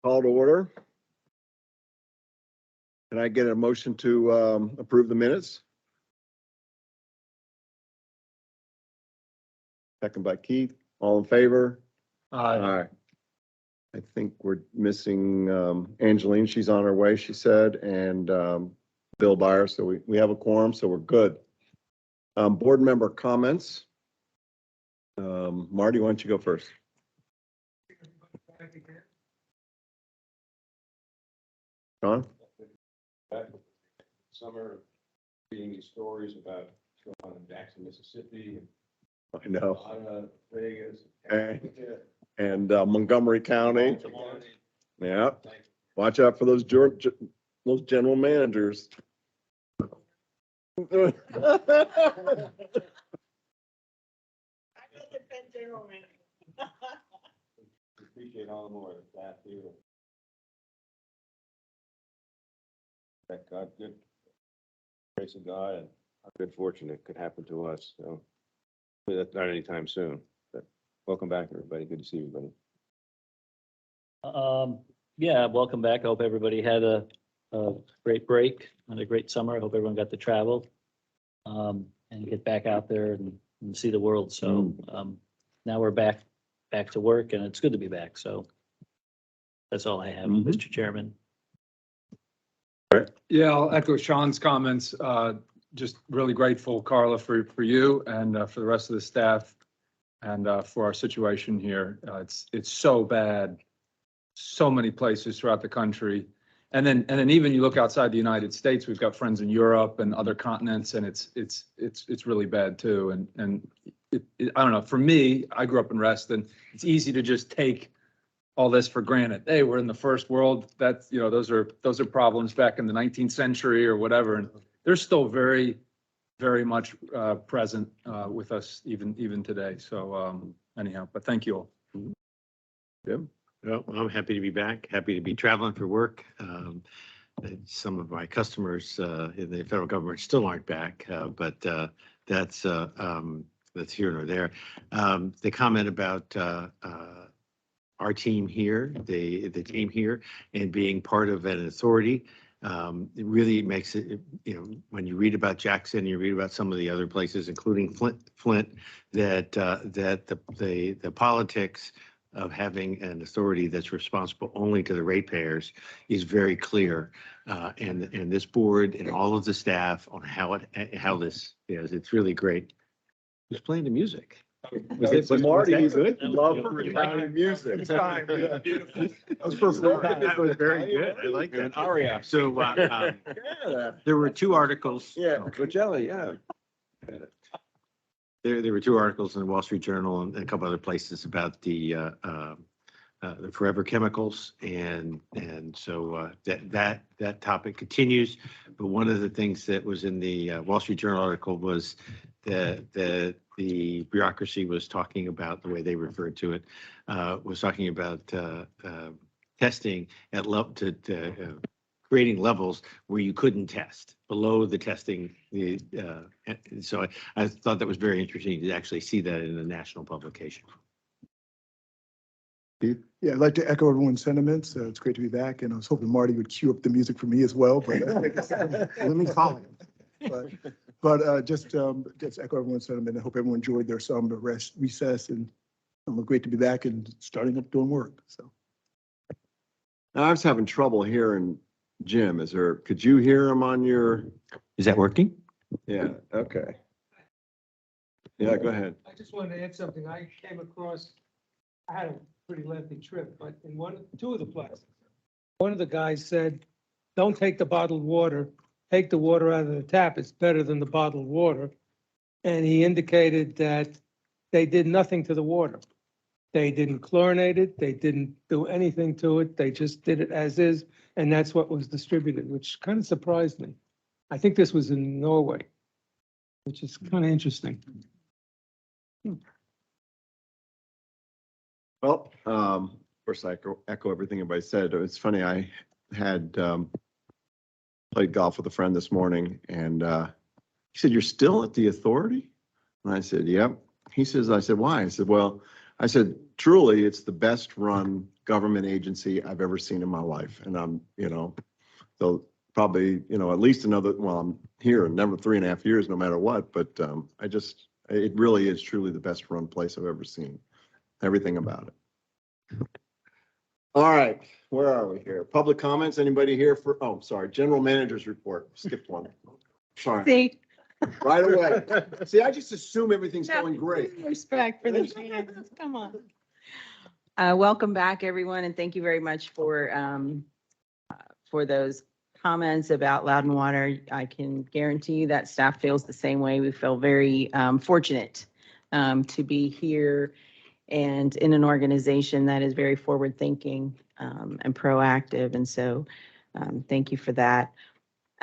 Call to order. Can I get a motion to approve the minutes? Second by Keith. All in favor? Aye. I think we're missing Angeline. She's on her way, she said, and Bill Byer. So we have a quorum, so we're good. Board member comments. Marty, why don't you go first? John? Summer, reading these stories about going to Jackson, Mississippi, I know. Las Vegas, And Montgomery County. Yeah. Watch out for those general managers. I don't defend general manager. Appreciate all the more that here. Thank God, good grace of God and good fortune it could happen to us. So that's not anytime soon. But welcome back, everybody. Good to see everybody. Yeah, welcome back. I hope everybody had a great break and a great summer. I hope everyone got to travel and get back out there and see the world. So now we're back to work, and it's good to be back. So that's all I have, Mr. Chairman. Yeah, I'll echo Sean's comments. Just really grateful, Carla, for you and for the rest of the staff and for our situation here. It's so bad, so many places throughout the country. And then even you look outside the United States, we've got friends in Europe and other continents, and it's really bad too. And I don't know, for me, I grew up in Reston. It's easy to just take all this for granted. Hey, we're in the first world. That's, you know, those are problems back in the 19th century or whatever. And they're still very, very much present with us even today. So anyhow, but thank you all. Jim? Well, I'm happy to be back, happy to be traveling for work. Some of my customers in the federal government still aren't back, but that's here nor there. The comment about our team here, the team here, and being part of an authority, it really makes it, you know, when you read about Jackson, you read about some of the other places, including Flint, that the politics of having an authority that's responsible only to the ratepayers is very clear. And this board and all of the staff on how this is, it's really great. Who's playing the music? Was Marty? Was that good? Love county music. That was very good. I like that. Aria. So Yeah. there were two articles. Yeah, Coachella, yeah. There were two articles in the Wall Street Journal and a couple other places about the forever chemicals, and so that topic continues. But one of the things that was in the Wall Street Journal article was the bureaucracy was talking about, the way they referred to it, was talking about testing at creating levels where you couldn't test below the testing. So I thought that was very interesting to actually see that in a national publication. Yeah, I'd like to echo everyone's sentiments. It's great to be back, and I was hoping Marty would cue up the music for me as well, but let me call him. But just echo everyone's sentiment. I hope everyone enjoyed their summer recess, and great to be back and starting up doing work. So I was having trouble hearing Jim. Could you hear him on your? Is that working? Yeah, okay. Yeah, go ahead. I just wanted to add something. I came across, I had a pretty lengthy trip, but in two of the places, one of the guys said, don't take the bottled water, take the water out of the tap. It's better than the bottled water. And he indicated that they did nothing to the water. They didn't chlorinate it. They didn't do anything to it. They just did it as is. And that's what was distributed, which kind of surprised me. I think this was in Norway, which is kind of interesting. Well, of course, I echo everything everybody said. It's funny, I had played golf with a friend this morning, and he said, "You're still at the authority?" And I said, "Yep." I said, "Why?" I said, "Well," I said, "Truly, it's the best run government agency I've ever seen in my life. And I'm, so probably, at least another, well, I'm here another 3.5 years, no matter what, but it really is truly the best run place I've ever seen. Everything about it. All right, where are we here? Public comments, anybody here sorry, general manager's report, skipped one. Sorry, See, right away. See, I just assume everything's No. going great. respect for the fans, come on. Welcome back, everyone, and thank you very much for those comments about Loudon Water. I can guarantee you that staff feels the same way. We feel very fortunate to be here and in an organization that is very forward-thinking and proactive. And so thank you for that.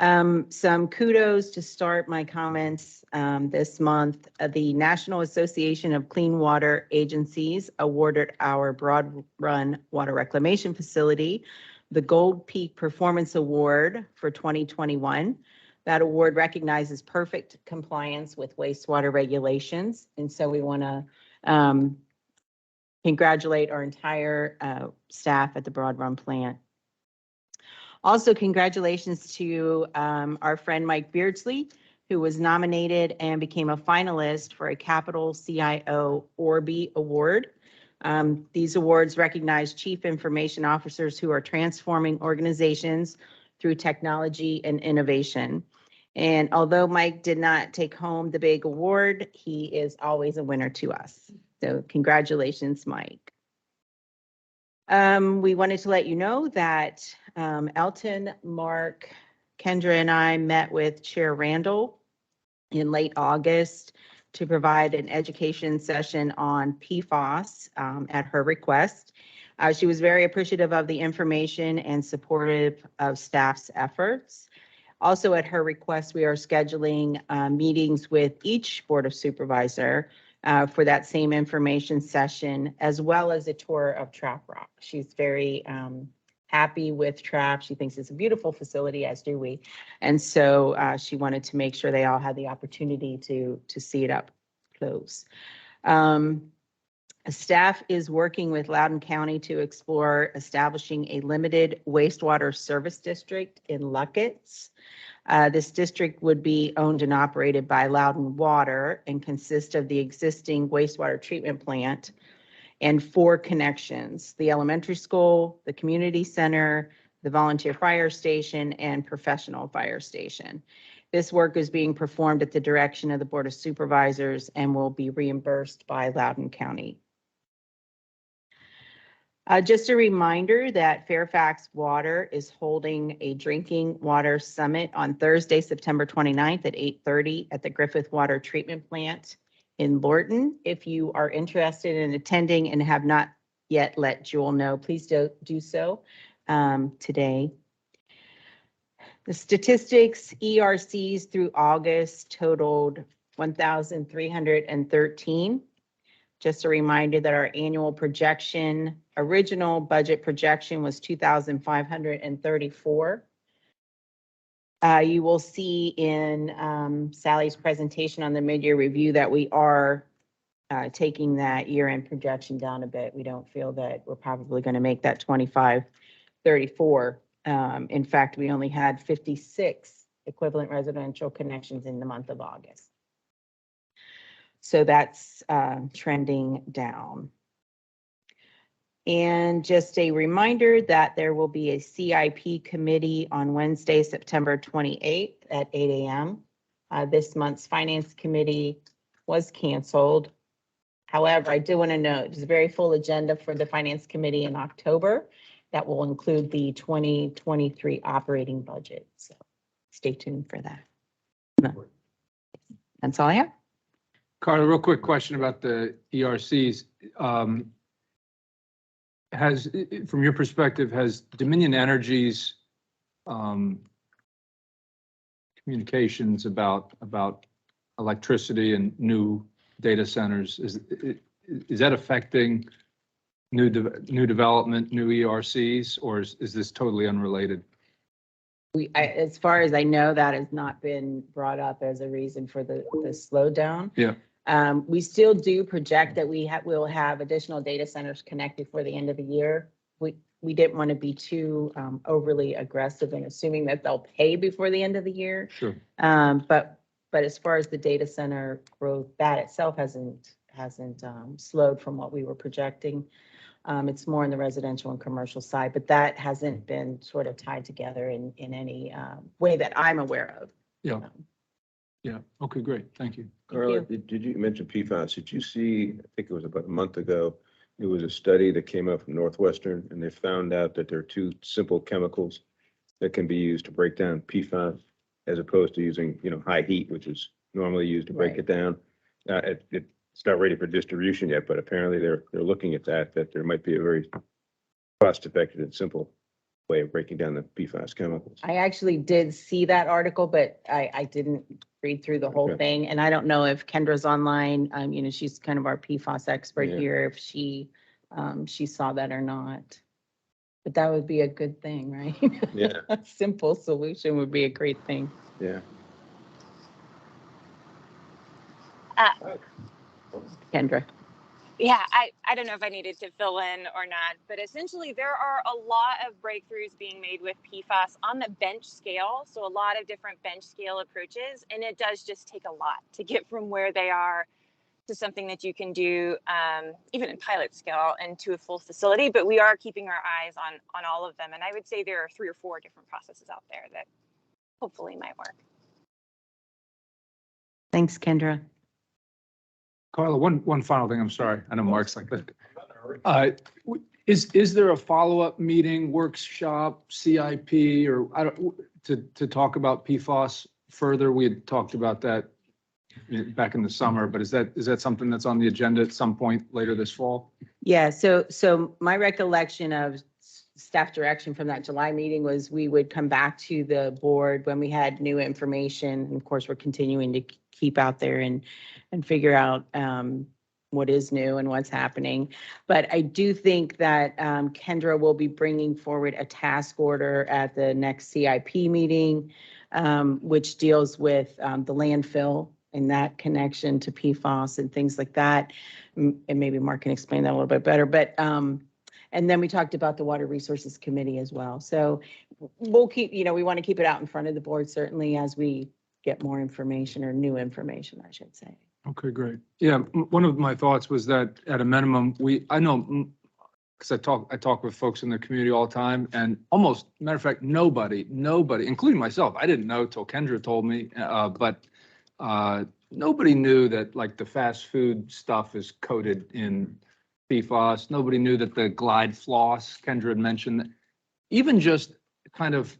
Some kudos to start my comments this month. The National Association of Clean Water Agencies awarded our Broad Run Water Reclamation Facility the Gold Peak Performance Award for 2021. That award recognizes perfect compliance with wastewater regulations. And so we want to congratulate our entire staff at the Broad Run plant. Also, congratulations to our friend Mike Beardsley, who was nominated and became a finalist for a Capital CIO Orby Award. These awards recognize chief information officers who are transforming organizations through technology and innovation. And although Mike did not take home the big award, he is always a winner to us. So congratulations, Mike. We wanted to let you know that Elton, Mark, Kendra, and I met with Chair Randall in late August to provide an education session on PFAS at her request. She was very appreciative of the information and supportive of staff's efforts. Also at her request, we are scheduling meetings with each Board of Supervisor for that same information session, as well as a tour of Trap Rock. She's very happy with Trap. She thinks it's a beautiful facility, as do we. And so she wanted to make sure they all had the opportunity to see it up close. Staff is working with Loudoun County to explore establishing a limited wastewater service district in Luckett. This district would be owned and operated by Loudoun Water and consist of the existing wastewater treatment plant and 4 connections: the elementary school, the community center, the volunteer fire station, and professional fire station. This work is being performed at the direction of the Board of Supervisors and will be reimbursed by Loudoun County. Just a reminder that Fairfax Water is holding a drinking water summit on Thursday, September 29th at 8:30 at the Griffith Water Treatment Plant in Lorton. If you are interested in attending and have not yet let Jewel know, please do so today. The statistics, ERCs through August totaled 1,313. Just a reminder that our annual projection, original budget projection was 2,534. You will see in Sally's presentation on the mid-year review that we are taking that year-end projection down a bit. We don't feel that we're probably going to make that 2,534. In fact, we only had 56 equivalent residential connections in the month of August. So that's trending down. And just a reminder that there will be a CIP committee on Wednesday, September 28th at 8 a.m. This month's finance committee was canceled. However, I do want to note there's a very full agenda for the finance committee in October that will include the 2023 operating budget. So stay tuned for that. That's all I have. Carla, real quick question about the ERCs. From your perspective, has Dominion Energy's communications about electricity and new data centers, is that affecting new development, new ERCs, or is this totally unrelated? As far as I know, that has not been brought up as a reason for the slowdown. Yeah. We still do project that we'll have additional data centers connected for the end of the year. we didn't want to be too overly aggressive in assuming that they'll pay before the end of the year. Sure. But as far as the data center growth, that itself hasn't slowed from what we were projecting. It's more in the residential and commercial side, but that hasn't been sort of tied together in any way that I'm aware of. Yeah. Yeah. Okay, great. Thank you. Carla, did you mention PFAS? Did you see, I think it was about a month ago, it was a study that came out from Northwestern, and they found out that there are two simple chemicals that can be used to break down PFAS as opposed to using, high heat, which is normally used to break Right. it down. It's not ready for distribution yet, but apparently they're looking at that there might be a very cost-effective and simple way of breaking down the PFAS chemicals. I actually did see that article, but I didn't read through the whole Okay. thing. And I don't know if Kendra's online, she's kind of our PFAS expert Yeah. here, if she saw that or not. But that would be a good thing, right? Yeah. A simple solution would be a great thing. Yeah. Kendra. Yeah, I don't know if I needed to fill in or not, but essentially there are a lot of breakthroughs being made with PFAS on the bench scale. So a lot of different bench scale approaches, and it does just take a lot to get from where they are to something that you can do even in pilot scale and to a full facility. But we are keeping our eyes on all of them. And I would say there are 3 or 4 different processes out there that hopefully might work. Thanks, Kendra. Carla, one final thing. I'm sorry. I know Mark's like that. Is there a follow-up meeting, workshop, CIP, or to talk about PFAS further? We had talked about that back in the summer, but is that something that's on the agenda at some point later this fall? Yeah, so my recollection of staff direction from that July meeting was we would come back to the board when we had new information. And of course, we're continuing to keep out there and figure out what is new and what's happening. But I do think that Kendra will be bringing forward a task order at the next CIP meeting, which deals with the landfill and that connection to PFAS and things like that. And maybe Mark can explain that a little bit better. But and then we talked about the Water Resources Committee as well. So we'll keep, we want to keep it out in front of the board, certainly as we get more information or new information, I should say. Okay, great. Yeah, one of my thoughts was that at a minimum, I know, because I talk with folks in the community all the time, and almost, matter of fact, nobody, including myself, I didn't know till Kendra told me, but nobody knew that like the fast food stuff is coated in PFAS. Nobody knew that the Glide floss, Kendra had mentioned, even just kind of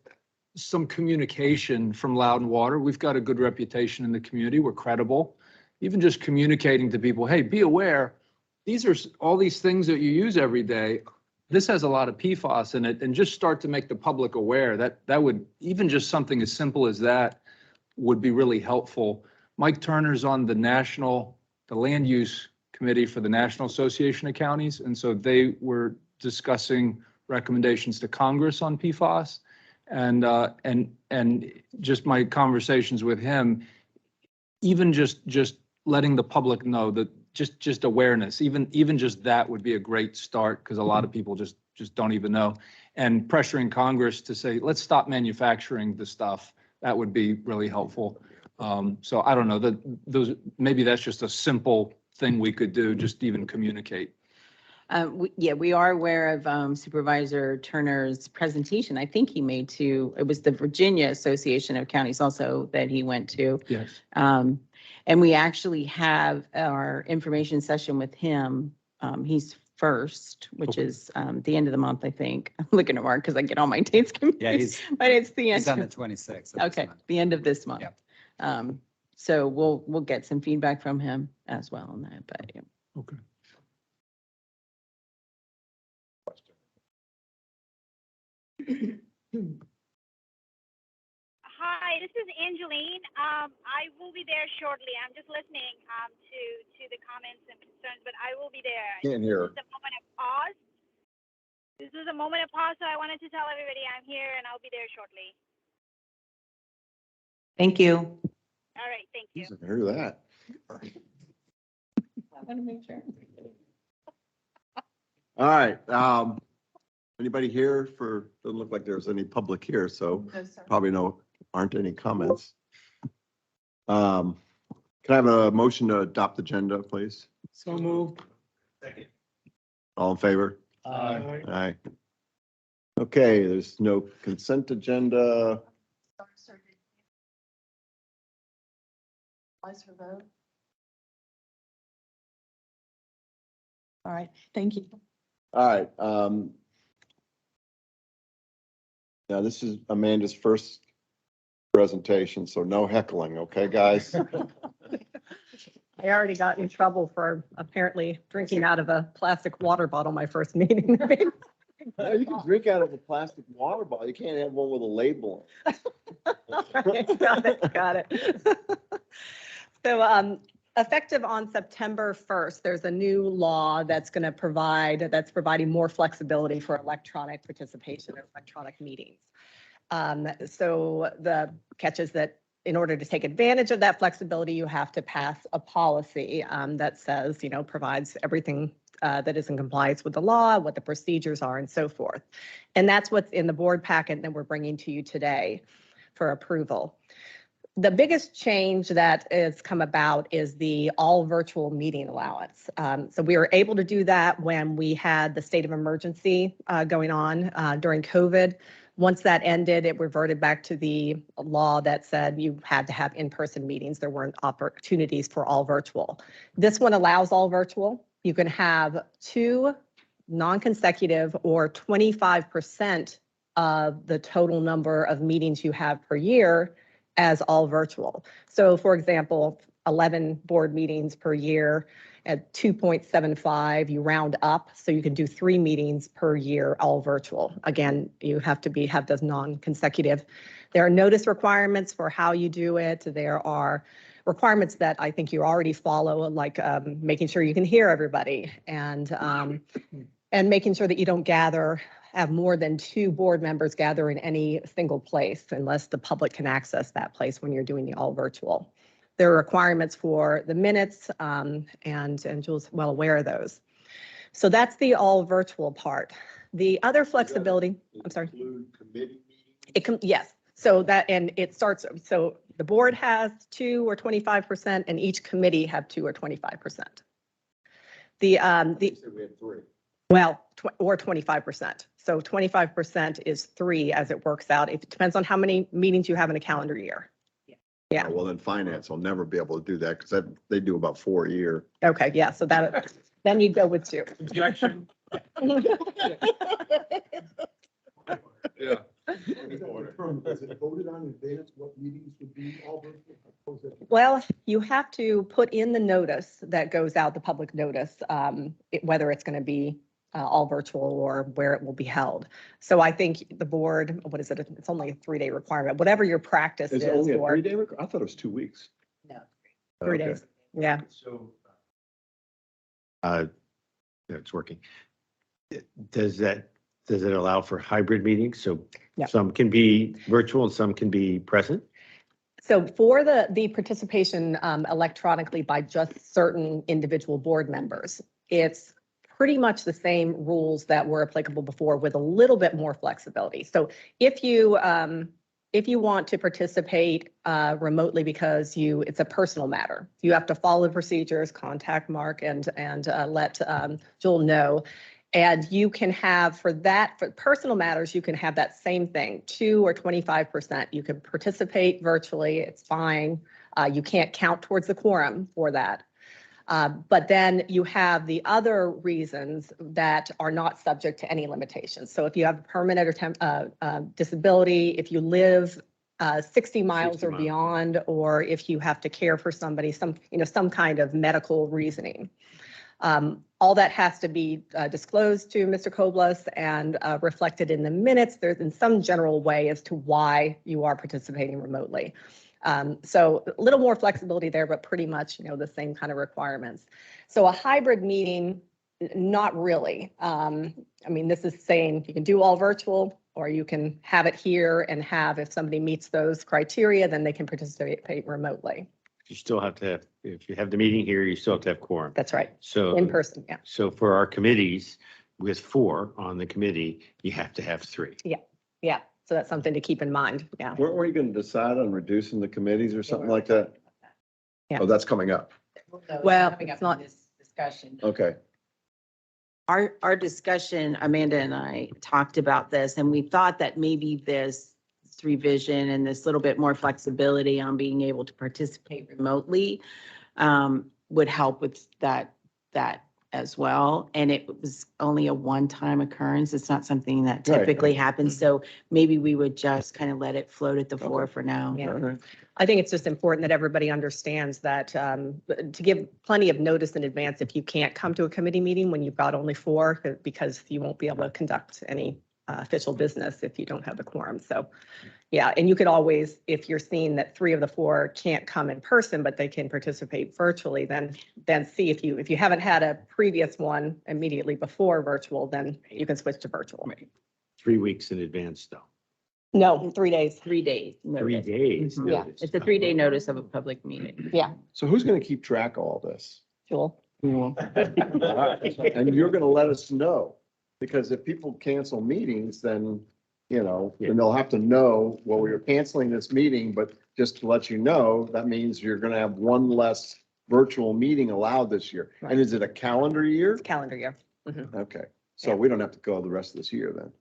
some communication from Loudon Water. We've got a good reputation in the community. We're credible. Even just communicating to people, hey, be aware, these are all these things that you use every day. This has a lot of PFAS in it, and just start to make the public aware. That would, even just something as simple as that would be really helpful. Mike Turner's on the land use committee for the National Association of Counties, and so they were discussing recommendations to Congress on PFAS, and just my conversations with him, even just letting the public know that just awareness, even just that would be a great start, because a lot of people just don't even know, and pressuring Congress to say, let's stop manufacturing the stuff. That would be really helpful. So I don't know, maybe that's just a simple thing we could do, just even communicate. We are aware of Supervisor Turner's presentation. I think he made it was the Virginia Association of Counties also that he went to. Yes. And we actually have our information session with him. He's first, which Okay. is the end of the month, I think. I'm looking at Mark because I get all my dates confused. But it's the end. He's on the 26th. Okay, the end of this month. Yep. So we'll get some feedback from him as well on that, but yeah. Okay. Hi, this is Angeline. I will be there shortly. I'm just listening to the comments and concerns, but I will be there. Can't hear. This is a moment of pause. This is a moment of pause, so I wanted to tell everybody I'm here and I'll be there shortly. Thank you. All right, thank you. I hear that. I want to make sure. All right, Anybody here for, doesn't look like there's any public here, so probably aren't any comments. Can I have a motion to adopt the agenda, please? So moved. All in favor? Aye. Aye. Okay, there's no consent agenda. Twice for vote. All right, thank you. All right, now this is Amanda's first presentation, so no heckling, okay, guys? I already got in trouble for apparently drinking out of a plastic water bottle my first meeting. No, you can drink out of a plastic water bottle. You can't have one with a label. Got it, got it. So, effective on September 1st, there's a new law that's providing more flexibility for electronic participation in electronic meetings. So the catch is that in order to take advantage of that flexibility, you have to pass a policy that says, provides everything that is in compliance with the law, what the procedures are, and so forth. And that's what's in the board packet that we're bringing to you today for approval. The biggest change that has come about is the all virtual meeting allowance. So we were able to do that when we had the state of emergency going on during COVID. Once that ended, it reverted back to the law that said you had to have in-person meetings. There weren't opportunities for all virtual. This one allows all virtual. You can have 2 non-consecutive or 25% of the total number of meetings you have per year as all virtual. So for example, 11 board meetings per year at 2.75, you round up, so you can do 3 meetings per year, all virtual. Again, you have to have those non-consecutive. There are notice requirements for how you do it. There are requirements that I think you already follow, like making sure you can hear everybody and making sure that you don't have more than 2 board members gather in any single place unless the public can access that place when you're doing the all virtual. There are requirements for the minutes, and Julie's well aware of those. So that's the all virtual part. The other flexibility, I'm sorry. It can, yes. So it starts, so the board has 2 or 25% and each committee have 2 or 25%. We had 3. Well, or 25%. So 25% is 3 as it works out. It depends on how many meetings you have in a calendar year. Yeah. Well, then finance will never be able to do that because they do about 4 a year. Okay, yeah, so then you'd go with 2. Objection. Yeah. Is it voted on in advance what meetings would be all virtual? Well, you have to put in the notice that goes out, the public notice, whether it's going to be all virtual or where it will be held. So I think the board, what is it? It's only a 3-day requirement, whatever your practice is. Is it only a for 3-day? I thought it was 2 weeks. No, 3 Okay. days. Yeah. So. It's working. Does it allow for hybrid meetings? So Yeah. some can be virtual and some can be present? So for the participation electronically by just certain individual board members, it's pretty much the same rules that were applicable before with a little bit more flexibility. So if you want to participate remotely because it's a personal matter, you have to follow the procedures, contact Mark and let Joel know. And you can have for personal matters, you can have that same thing, 2 or 25%. You can participate virtually, it's fine. You can't count towards the quorum for that. But then you have the other reasons that are not subject to any limitations. So if you have permanent or disability, if you live 60 miles or beyond, or if you have to care for somebody, some kind of medical reasoning. All that has to be disclosed to Mr. Koblos and reflected in the minutes. There's in some general way as to why you are participating remotely. So a little more flexibility there, but pretty much, the same kind of requirements. So a hybrid meeting, not really. This is saying you can do all virtual or you can have it here and if somebody meets those criteria, then they can participate remotely. You still have to have, if you have the meeting here, you still have to have quorum. That's right. So In person, yeah. So for our committees, with 4 on the committee, you have to have 3. Yeah, so that's something to keep in mind, yeah. Weren't we going to decide on reducing the committees or something like that? Yeah. Oh, that's coming up. Well, it's not- Discussion. Okay. Our discussion, Amanda and I talked about this, and we thought that maybe this revision and this little bit more flexibility on being able to participate remotely would help with that as well. And it was only a one-time occurrence. It's not something that Right. typically happens. So maybe we would just kind of let it float at the floor for now. Yeah. All right. I think it's just important that everybody understands that to give plenty of notice in advance if you can't come to a committee meeting when you've got only 4, because you won't be able to conduct any official business if you don't have the quorum. So, yeah, and you could always, if you're seeing that 3 of the 4 can't come in person, but they can participate virtually, then see if you haven't had a previous one immediately before virtual, then you can switch to virtual. 3 weeks in advance, though. No, 3 days. 3 days. 3 notice. days. Mhm. Yeah, notice. it's a 3-day notice of a public meeting. Yeah, So who's going to keep track of all this? Jewel. And you're going to let us know, because if people cancel meetings, then, then they'll have to know, well, we are canceling this meeting, but just to let you know, that means you're going to have one less virtual meeting allowed this year. Right. And is it a calendar year? It's calendar year. Okay, so Yeah. we don't have to go the rest of this year then.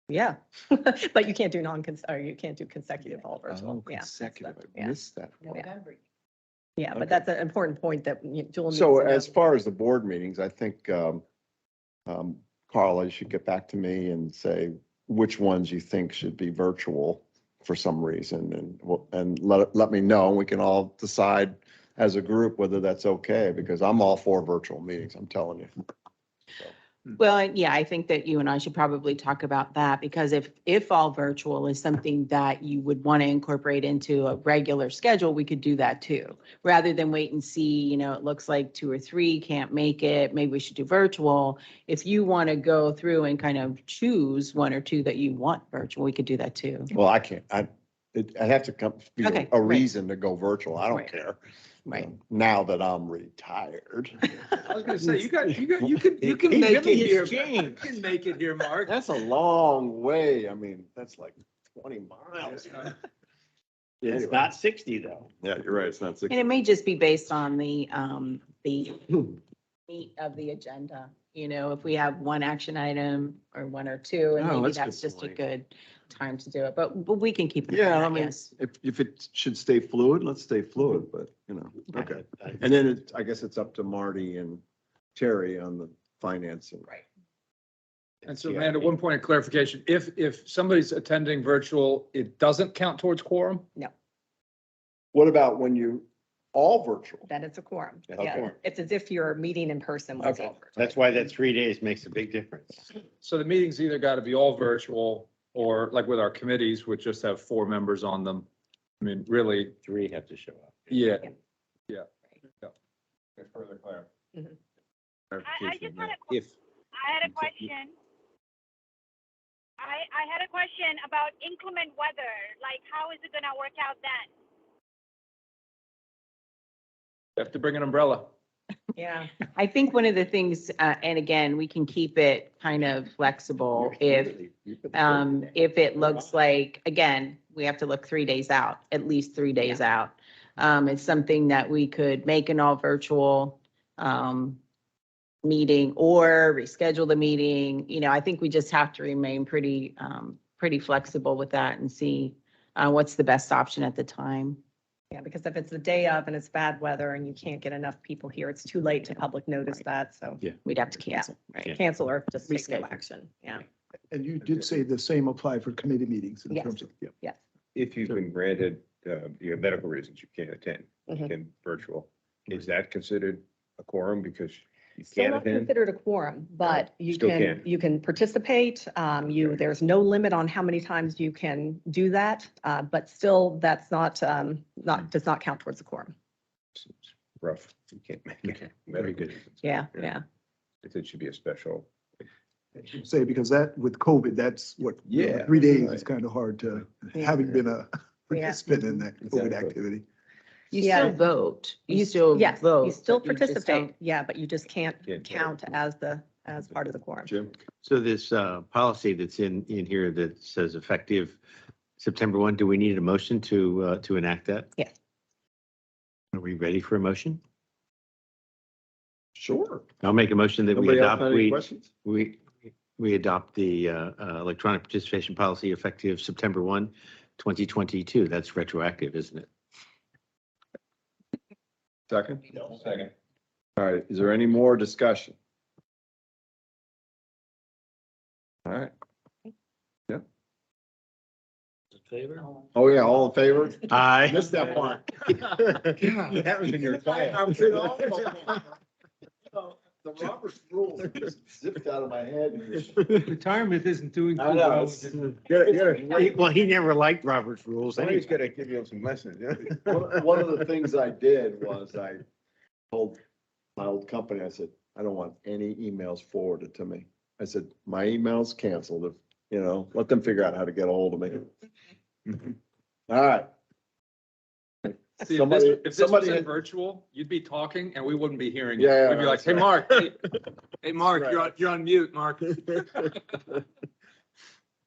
Yeah, but you can't do you can't do consecutive all virtual. Yeah. Consecutive, I Yeah. missed that. Yeah, but Okay. that's an important point that Jewel needs So to know. as far as the board meetings, I think, Carla, you should get back to me and say which ones you think should be virtual for some reason, and let me know, and we can all decide as a group whether that's okay, because I'm all for virtual meetings, I'm telling you. So, Well, yeah, I think that you and I should probably talk about that, because if all virtual is something that you would want to incorporate into a regular schedule, we could do that too. Rather than wait and see, it looks like 2 or 3 can't make it, maybe we should do virtual. If you want to go through and kind of choose 1 or 2 that you want virtual, we could do that too. Well, I can't, I'd have to be Okay, a right. reason to go virtual, I don't Right. care. Right. Now that I'm retired. I was gonna say, you can He's make it giving here. his You change. can make it here, Mark. That's a long way, I mean, that's like 20 miles. It's not 60, though. Yeah, you're right, it's not And 60. it may just be based on the meat of the agenda. If we have 1 action item or 1 or 2, and Oh, maybe that's a good that's just a point. good time to do it, but we can keep. an eye Yeah, on I that, mean, yes. if it should stay fluid, let's stay fluid, but, okay. And then I guess it's up to Marty and Terry on the financing. Right. And so Amanda, one point of clarification, if somebody's attending virtual, it doesn't count towards quorum? What about when you all virtual? Then it's a quorum. That's a Yeah, quorum. it's as if you're meeting in person. when it's Okay. all virtual. That's why that 3 days makes a big difference. So the meetings either got to be all virtual, or like with our committees, which just have 4 members on them. I mean, really, 3 have to show up. yeah. Yeah. Further clarify. I just had a If, I had a question. I had a question about inclement weather. Like, how is it gonna work out then? You have to bring an umbrella. Yeah. I think one of the things, and again, we can keep it kind of flexible if it looks like, again, we have to look 3 days out, at least 3 days out. It's something that we could make an all virtual meeting or reschedule the meeting. I think we just have to remain pretty flexible with that and see what's the best option at the time. Yeah, because if it's the day of and it's bad weather and you can't get enough people here, it's too late to public notice that, so. We'd have to cancel, right? Yeah. Cancel or just take no Reschedule. action, yeah. And you did say the same apply for committee meetings in Yes. terms of, yeah. if you've been granted, you have medical reasons you can't attend, you Mhm. can virtual, is that considered a quorum because you Still can't not attend? considered a quorum, but you Still can, can. you can participate. There's no limit on how many times you can do that, but still, that's does not count towards the quorum. It's rough, you can't make it. Okay, very good. Yeah, yeah. It should be a special. Say, because that, with COVID, that's what, Yeah, 3 days right. is kind of hard to, Yeah. having been a participant in that COVID Exactly. activity. You Yeah. still vote. You still Yes, vote. you still but you just participate, don't- yeah, but you just can't Can't vote. count as the as part of the quorum. Jim? So this policy that's in here that says effective September 1, do we need a motion to enact that? Yes. Are we ready for a motion? Sure. I'll make a motion that we Nobody else adopt, have any questions? we adopt the electronic participation policy effective September 1, 2022. That's retroactive, isn't it? Second? Second. All right, is there any more discussion? All right, In favor? oh yeah, all in favor? Aye. Missed that part. That was in your file. The Robert's rules just zipped out of my head. Retirement isn't doing too I know. well. Well, he never liked Robert's rules. Somebody's gotta give you some lessons, yeah? One of the things I did was I told my old company, I said, I don't want any emails forwarded to me. I said, my email's canceled, if, let them figure out how to get a hold of me. All right. See, Somebody- if this was somebody- in virtual, you'd be talking and we wouldn't be hearing you. Yeah, We'd be like, that's hey, right. Mark, hey, Mark, you're on mute, Mark.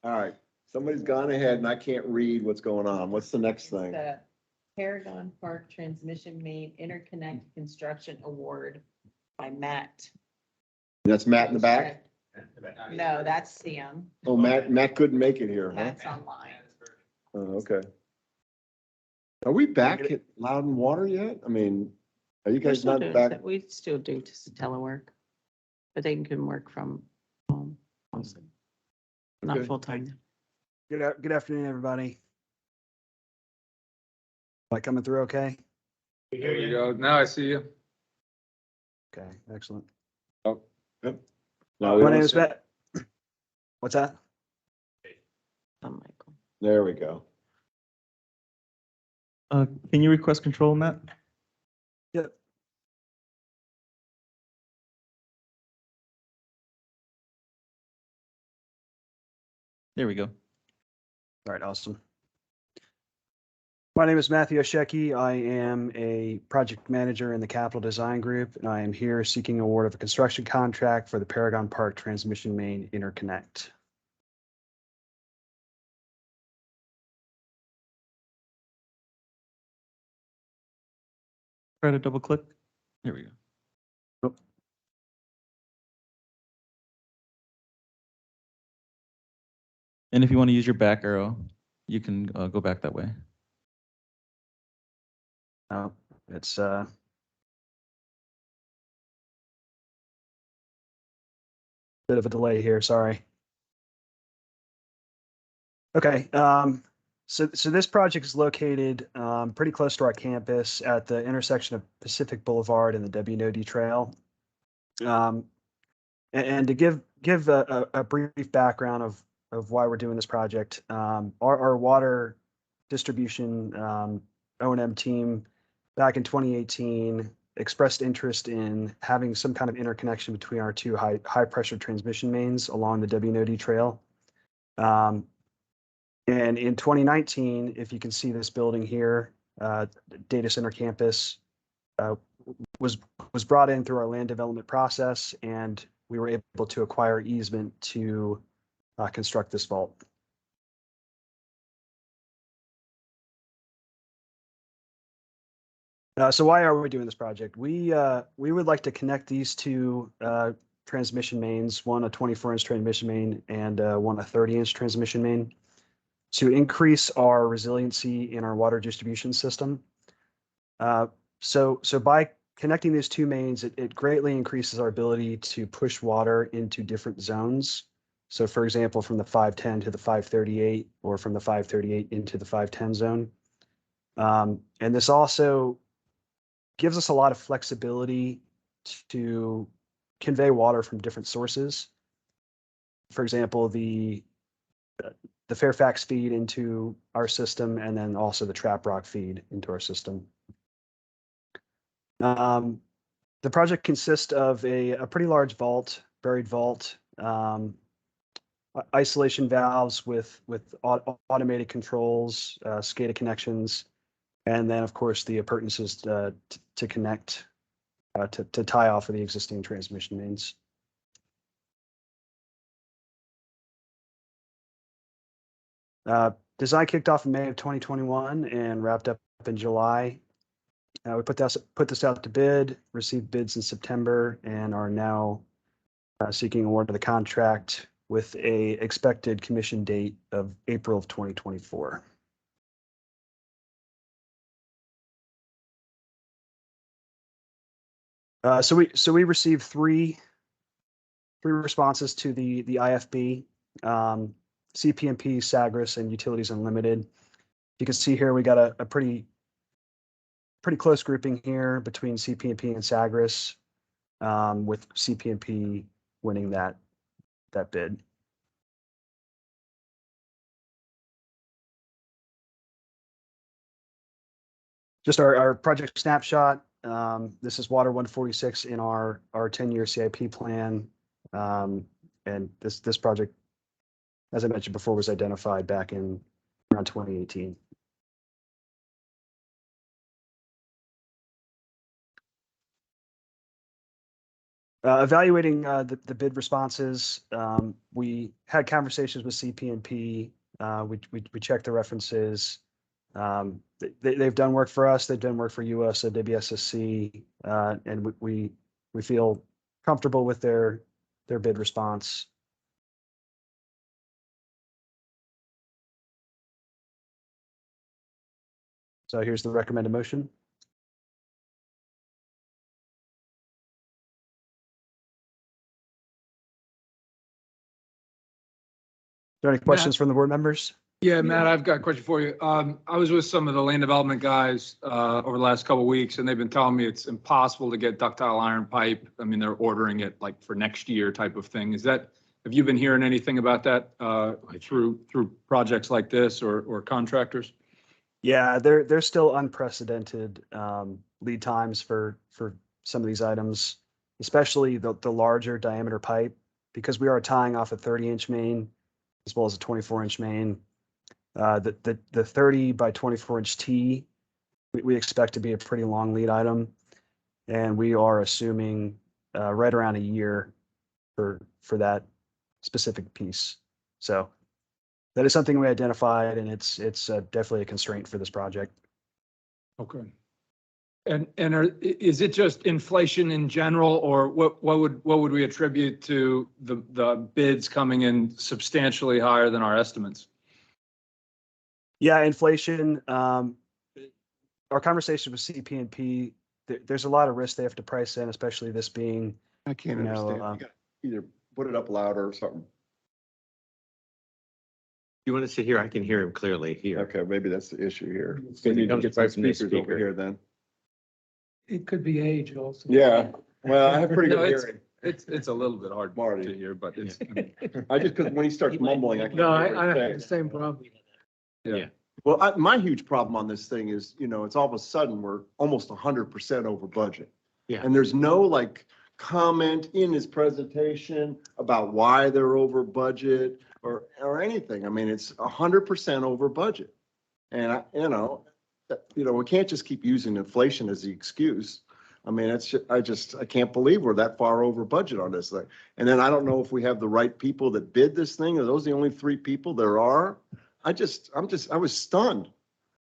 All right, somebody's gone ahead and I can't read what's going on. What's the next thing? The Paragon Park Transmission Main Interconnect Construction Award by Matt. That's Matt in the back? No, that's Sam. Oh, Matt couldn't make it here, huh? Matt's online. Oh, okay. Are we back at Loudon Water yet? I mean, are you guys not back? We still do just telework, but they can work from home also. Not Okay. full time. Good afternoon, everybody. Am I coming through okay? There you go. Now I see you. Okay, excellent. Now we My don't name is see- Matt. What's that? Oh, Michael. There we go. Can you request control, Matt? Yep. There we go. All right, awesome. My name is Matthew Osheki. I am a project manager in the Capital Design Group, and I am here seeking award of a construction contract for the Paragon Park Transmission Main Interconnect. Try to double click. There we go. Nope. And if you want to use your back arrow, you can go back that way. Oh, it's bit of a delay here, sorry. Okay, so this project is located pretty close to our campus at the intersection of Pacific Boulevard and the W&OD Trail. And to give a brief background of why we're doing this project, our water distribution O&M team back in 2018 expressed interest in having some kind of interconnection between our two high pressure transmission mains along the W&OD Trail. And in 2019, if you can see this building here, data center campus was brought in through our land development process, and we were able to acquire easement to construct this vault. So why are we doing this project? We would like to connect these two transmission mains, one a 24-inch transmission main and one a 30-inch transmission main, to increase our resiliency in our water distribution system. So by connecting these two mains, it greatly increases our ability to push water into different zones. So for example, from the 510 to the 538, or from the 538 into the 510 zone. And this also gives us a lot of flexibility to convey water from different sources. For example, the Fairfax feed into our system, and then also the Trap Rock feed into our system. The project consists of a pretty large vault, buried vault, isolation valves with automated controls, SCADA connections, and then of course the appurtenances to connect, to tie off of the existing transmission mains. Design kicked off in May of 2021 and wrapped up in July. We put this out to bid, received bids in September, and are now seeking award of the contract with a expected commission date of April of 2024. So we received three responses to the IFB, CPMP, Sagres, and Utilities Unlimited. You can see here we got a pretty close grouping here between CPMP and Sagres, with CPMP winning that bid. Just our project snapshot. This is Water 146 in our 10-year CIP plan. And this project, as I mentioned before, was identified back in around 2018. Evaluating the bid responses, we had conversations with CPMP. We checked the references. They've done work for us. They've done work for US, WSSC, and we feel comfortable with their bid response. So here's the recommended motion. Are there any questions from the board members? Yeah, Matt, I've got a question for you. I was with some of the land development guys over the last couple of weeks, and they've been telling me it's impossible to get ductile iron pipe. I mean, they're ordering it like for next year type of thing. Have you been hearing anything about that through projects like this or contractors? Yeah, there's still unprecedented lead times for some of these items, especially the larger diameter pipe, because we are tying off a 30-inch main as well as a 24-inch main. The 30 by 24-inch T, we expect to be a pretty long lead item, and we are assuming right around a year for that specific piece. So that is something we identified, and it's definitely a constraint for this project. Okay. And is it just inflation in general, or what would we attribute to the bids coming in substantially higher than our estimates? Yeah, inflation. Our conversation with CPMP, there's a lot of risk they have to price in, especially this being. I can't understand. You gotta either put it up louder or something. You want to sit here? I can hear him clearly here. Okay, maybe that's the issue here. Maybe You it comes get some right from the speakers over speaker. here then. It could be age also. Yeah, well, I have pretty No, good it's- hearing. It's a little bit hard Marty. to hear, but it's. I just, because when he starts mumbling, I can't. No, hear what I he's have the saying. same problem. Yeah. Well, my huge problem on this thing is, it's all of a sudden we're almost 100% over budget. Yeah. And there's no like comment in his presentation about why they're over budget or anything. I mean, it's 100% over budget. And we can't just keep using inflation as the excuse. I mean, I can't believe we're that far over budget on this thing. And then I don't know if we have the right people that bid this thing. Are those the only 3 people there are? I was stunned.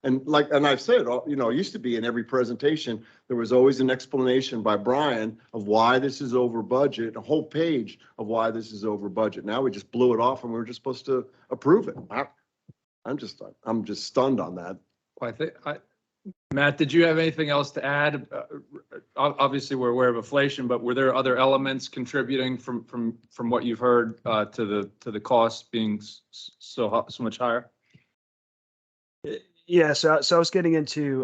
And I've said, it used to be in every presentation, there was always an explanation by Brian of why this is over budget, a whole page of why this is over budget. Now we just blew it off and we were just supposed to approve it. I'm just stunned on that. Matt, did you have anything else to add? Obviously, we're aware of inflation, but were there other elements contributing from what you've heard to the cost being so much higher? Yeah, so I was getting into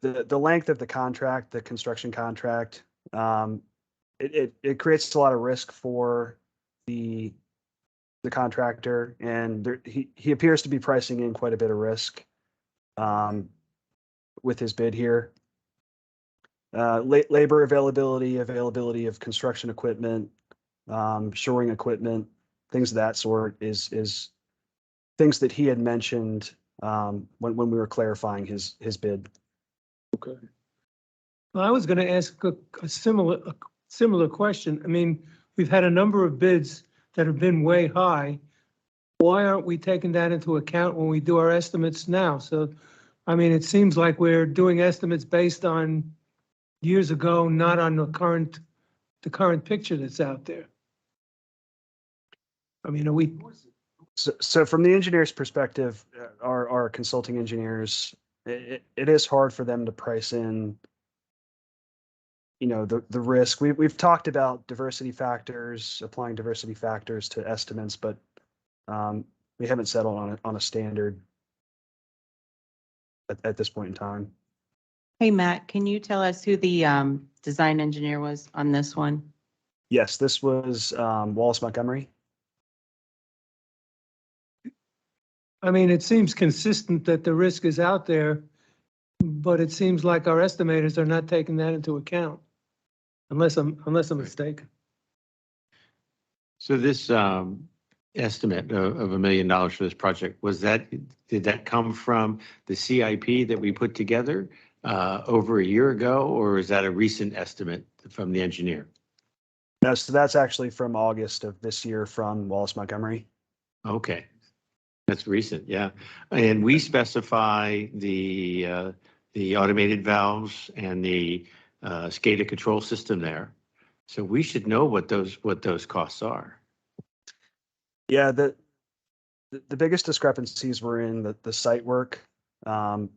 the length of the contract, the construction contract. It creates a lot of risk for the contractor, and he appears to be pricing in quite a bit of risk with his bid here. Labor availability of construction equipment, shoring equipment, things of that sort is things that he had mentioned when we were clarifying his bid. Okay. Well, I was going to ask a similar question. I mean, we've had a number of bids that have been way high. why aren't we taking that into account when we do our estimates now? So, I mean, it seems like we're doing estimates based on years ago, not on the current picture that's out there. I mean, are we, So from the engineer's perspective, our consulting engineers, it is hard for them to price in, you know, the risk. We've talked about diversity factors, applying diversity factors to estimates, but we haven't settled on a standard at this point in time. Hey, Matt, can you tell us who the design engineer was on this one? Yes, this was Wallace Montgomery. I mean, it seems consistent that the risk is out there, but it seems like our estimators are not taking that into account. Unless I'm mistaken. So this estimate of $1 million for this project, did that come from the CIP that we put together over a year ago, or is that a recent estimate from the engineer? No, so that's actually from August of this year from Wallace Montgomery. Okay, that's recent, yeah. And we specify the automated valves and the SCADA control system there. So we should know what those costs are. Yeah, the biggest discrepancies were in the site work, the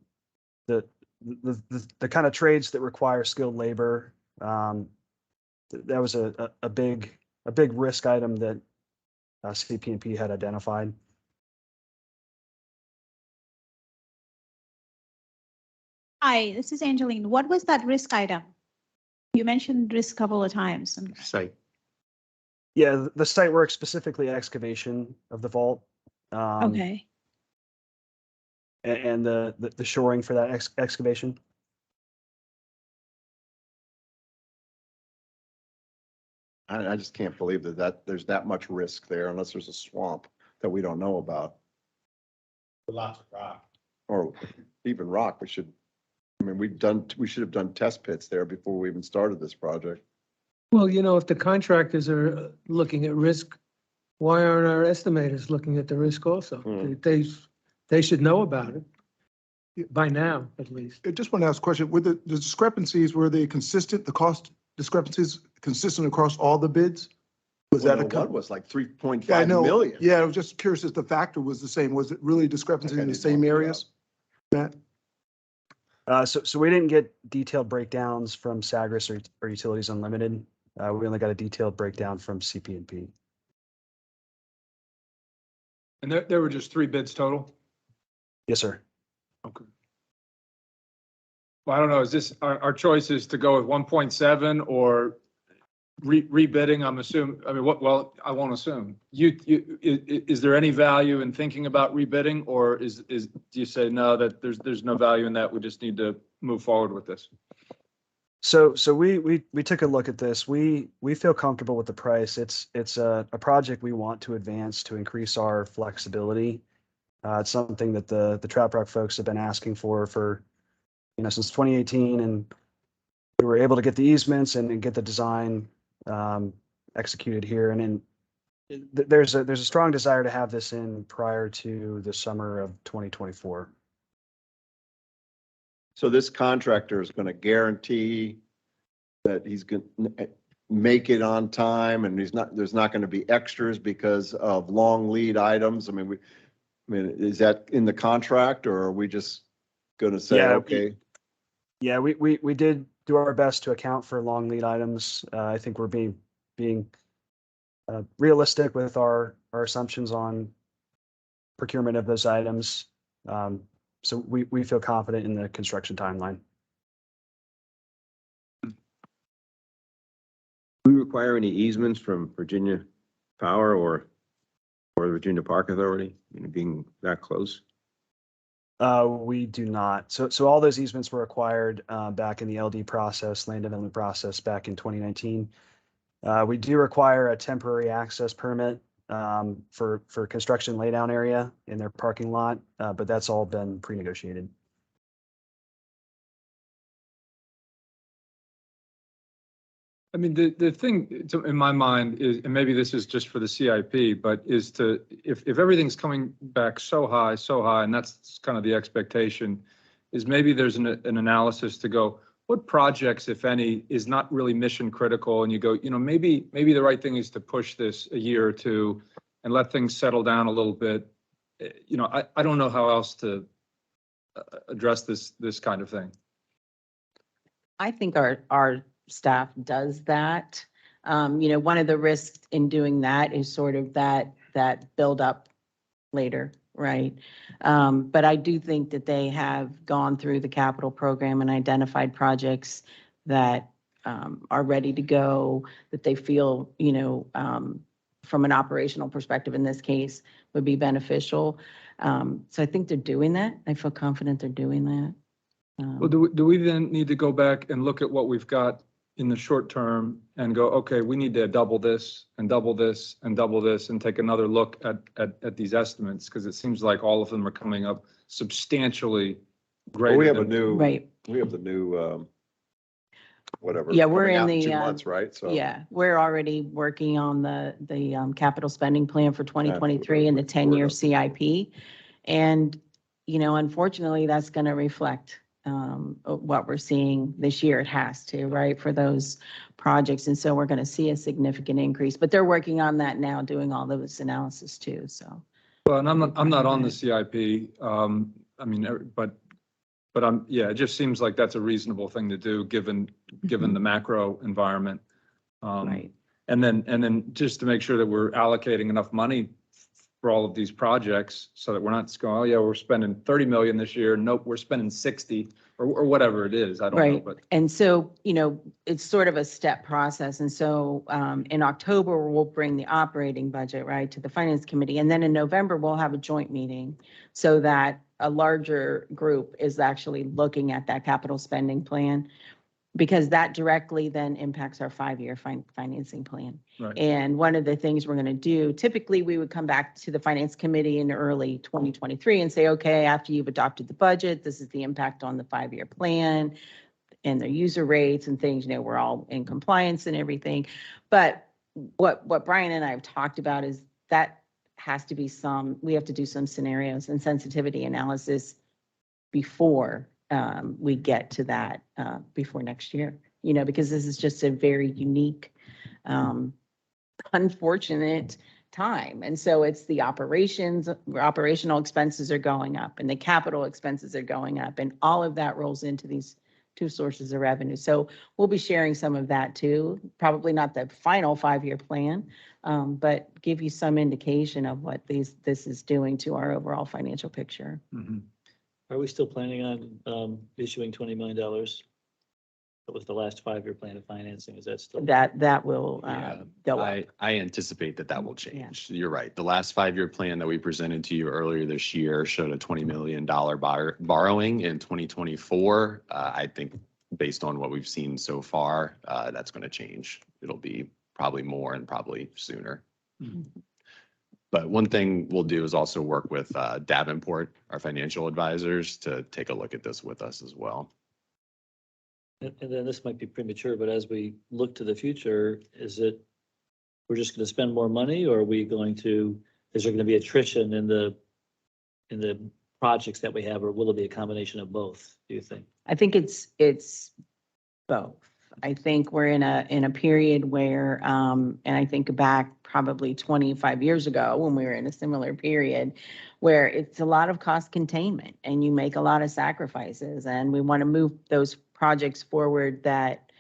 kind of trades that require skilled labor. That was a big risk item that CP&P had identified. Hi, this is Angeline. What was that risk item? You mentioned risk a couple of times. Site. Yeah, the site work, specifically excavation of the vault. Okay. And the shoring for that excavation. I just can't believe that there's that much risk there unless there's a swamp that we don't know about. Lots of rock. Or even rock. We should have done test pits there before we even started this project. Well, you know, if the contractors are looking at risk, why aren't our estimators looking at the risk also? They should know about it by now, at least. I just want to ask a question. Were the discrepancies, were they consistent, the cost discrepancies consistent across all the bids? Was that One was like Yeah, I 3.5 know. million. Yeah, I was just curious if the factor was the same. Was it really discrepancies Okay, in the didn't same look it areas? Matt? So we didn't get detailed breakdowns from Sagres or Utilities Unlimited. We only got a detailed breakdown from CP&P. And there were just 3 bids total? Yes, sir. Okay. Well, I don't know, is this, our choice is to go with 1.7 or rebidding, I'm assuming, I mean, well, I won't assume. Is there any value in thinking about rebidding, or do you say no, that there's no value in that, we just need to move forward with this? So we took a look at this. We feel comfortable with the price. It's a project we want to advance to increase our flexibility. It's something that the Trap Rock folks have been asking for since 2018, and we were able to get the easements and get the design executed here. And then there's a strong desire to have this in prior to the summer of 2024. So this contractor is going to guarantee that he's going to make it on time, and there's not going to be extras because of long lead items. I mean, is that in the contract, or are we just going to say, Yeah, okay? Yeah, we did do our best to account for long lead items. I think we're being realistic with our assumptions on procurement of those items. So we feel confident in the construction timeline. Do we require any easements from Virginia Power or the Virginia Park Authority, being that close? We do not. So all those easements were acquired back in the LD process, land development process, back in 2019. We do require a temporary access permit for construction laydown area in their parking lot, but that's all been pre-negotiated. I mean, the thing in my mind is, and maybe this is just for the CIP, but is to, if everything's coming back so high, and that's kind of the expectation, is maybe there's an analysis to go, what projects, if any, is not really mission critical? And you go, maybe the right thing is to push this a year or two and let things settle down a little bit. I don't know how else to address this kind of thing. I think our staff does that. One of the risks in doing that is sort of that build up later, right? But I do think that they have gone through the capital program and identified projects that are ready to go, that they feel, from an operational perspective in this case, would be beneficial. So I think they're doing that. I feel confident they're doing that. Well, do we then need to go back and look at what we've got in the short term and go, okay, we need to double this and double this and double this and take another look at these estimates? Because it seems like all of them are coming up substantially greater. We have a than- new, Right. we have the new, whatever. Yeah, we're coming in out the, 2 months, right? So Yeah, we're already working on the capital spending plan for 2023 and the we're 10-year done. CIP. And, unfortunately, that's going to reflect what we're seeing this year. It has to, right, for those projects. And so we're going to see a significant increase, but they're working on that now, doing all those analysis too, so. Well, and I'm not on the CIP. I mean, but it just seems like that's a reasonable thing to do, given the macro environment. Right. And then just to make sure that we're allocating enough money for all of these projects so that we're not just going, oh yeah, we're spending 30 million this year. Nope, we're spending 60 or whatever it is. I don't know, Right. but And so, it's sort of a step process. And so in October, we'll bring the operating budget, right, to the finance committee. And then in November, we'll have a joint meeting so that a larger group is actually looking at that capital spending plan, because that directly then impacts our 5-year financing plan. Right. And one of the things we're going to do, typically we would come back to the finance committee in early 2023 and say, okay, after you've adopted the budget, this is the impact on the 5-year plan and the user rates and things, we're all in compliance and everything. But what Brian and I have talked about is that has to be we have to do some scenarios and sensitivity analysis before we get to that before next year, because this is just a very unique, unfortunate time. And so it's the operational expenses are going up and the capital expenses are going up, and all of that rolls into these 2 sources of revenue. So we'll be sharing some of that too, probably not the final 5-year plan, but give you some indication of what this is doing to our overall financial picture. mhm. Are we still planning on issuing $20 million? That was the last 5-year plan of financing. Is that still? That will Yeah, go up. I anticipate that will change. You're right. The last 5-year plan that we presented to you earlier this year showed a $20 million borrowing in 2024. I think based on what we've seen so far, that's going to change. It'll be probably more and probably sooner. But one thing we'll do is also work with Davenport, our financial advisors, to take a look at this with us as well. And then this might be premature, but as we look to the future, we're just going to spend more money, or is there going to be attrition in the projects that we have, or will it be a combination of both, do you think? I think it's both. I think we're in a period where, and I think back probably 25 years ago when we were in a similar period, where it's a lot of cost containment and you make a lot of sacrifices, and we want to move those projects forward that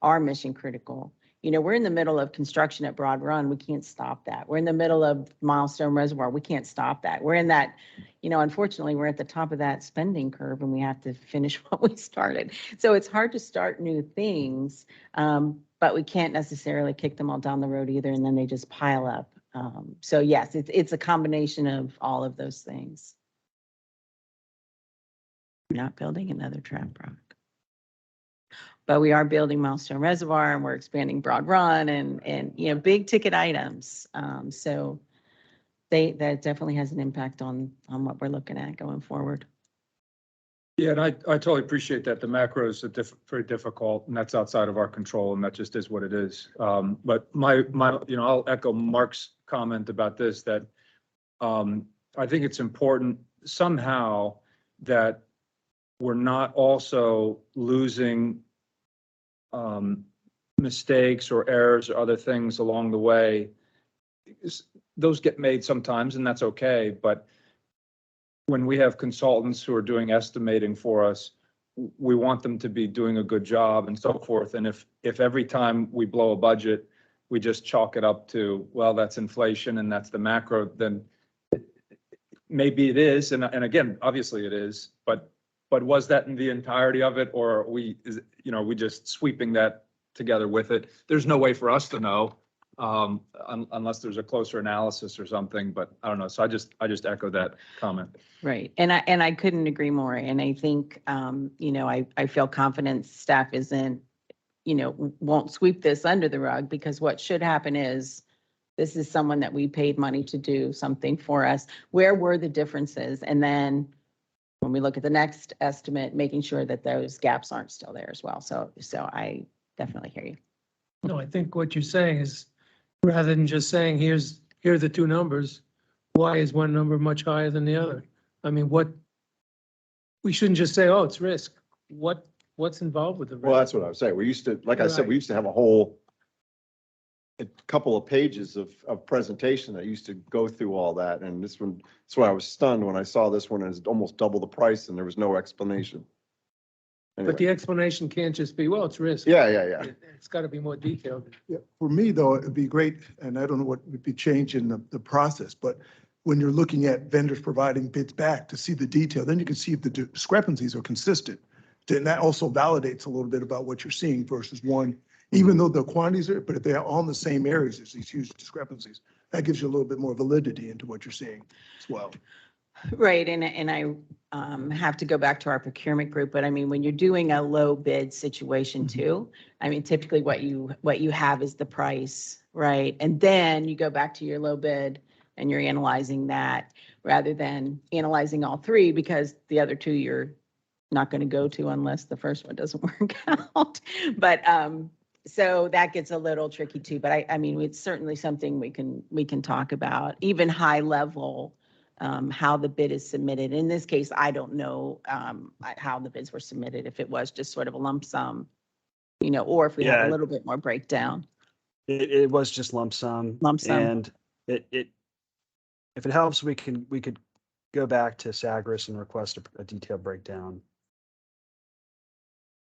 are mission critical. We're in the middle of construction at Broad Run. We can't stop that. We're in the middle of Milestone Reservoir. We can't stop that. We're in that, unfortunately, we're at the top of that spending curve and we have to finish what we started. So it's hard to start new things, but we can't necessarily kick them all down the road either, and then they just pile up. So yes, it's a combination of all of those things. We're not building another trap rock. But we are building Milestone Reservoir, and we're expanding Broad Run and big ticket items. So that definitely has an impact on what we're looking at going forward. Yeah, and I totally appreciate that. The macros are very difficult, and that's outside of our control, and that just is what it is. But I'll echo Mark's comment about this, that I think it's important somehow that we're not also losing mistakes or errors or other things along the way. Those get made sometimes, and that's okay, but when we have consultants who are doing estimating for us, we want them to be doing a good job and so forth. And if every time we blow a budget, we just chalk it up to, well, that's inflation and that's the macro, then maybe it is. And again, obviously it is, but was that in the entirety of it? Or are we just sweeping that together with it? There's no way for us to know. Unless there's a closer analysis or something, but I don't know. So I just echo that comment. Right. And I couldn't agree more. And I think, I feel confident staff isn't, won't sweep this under the rug, because what should happen is this is someone that we paid money to do something for us. Where were the differences? And then when we look at the next estimate, making sure that those gaps aren't still there as well. So I definitely hear you. No, I think what you're saying is, rather than just saying, here are the two numbers, why is one number much higher than the other? I mean, we shouldn't just say, oh, it's risk. What's involved with the risk? Well, that's what I was saying. We used to, like I said, we used to have a couple of pages of presentation that used to go through all that. And this one, that's why I was stunned when I saw this one is almost double the price and there was no explanation. But the explanation can't just be, well, it's risk. Yeah. It's got to be more detailed. Yeah, for me, though, it'd be great, and I don't know what would be changed in the process, but when you're looking at vendors providing bids back to see the detail, then you can see if the discrepancies are consistent. Then that also validates a little bit about what you're seeing versus one, even though the quantities are, but if they're all in the same areas, there's these huge discrepancies. That gives you a little bit more validity into what you're seeing as well. Right, and I have to go back to our procurement group, but I mean, when you're doing a low bid situation too, I mean, typically what you have is the price, right? And then you go back to your low bid and you're analyzing that rather than analyzing all three, because the other two you're not going to go to unless the first one doesn't work out. But so that gets a little tricky too, but I mean, it's certainly something we can talk about, even high level. How the bid is submitted. In this case, I don't know how the bids were submitted, if it was just sort of a lump sum, or if we had a little bit more breakdown. It was just lump sum. Lump sum. And if it helps, we could go back to Sagres and request a detailed breakdown.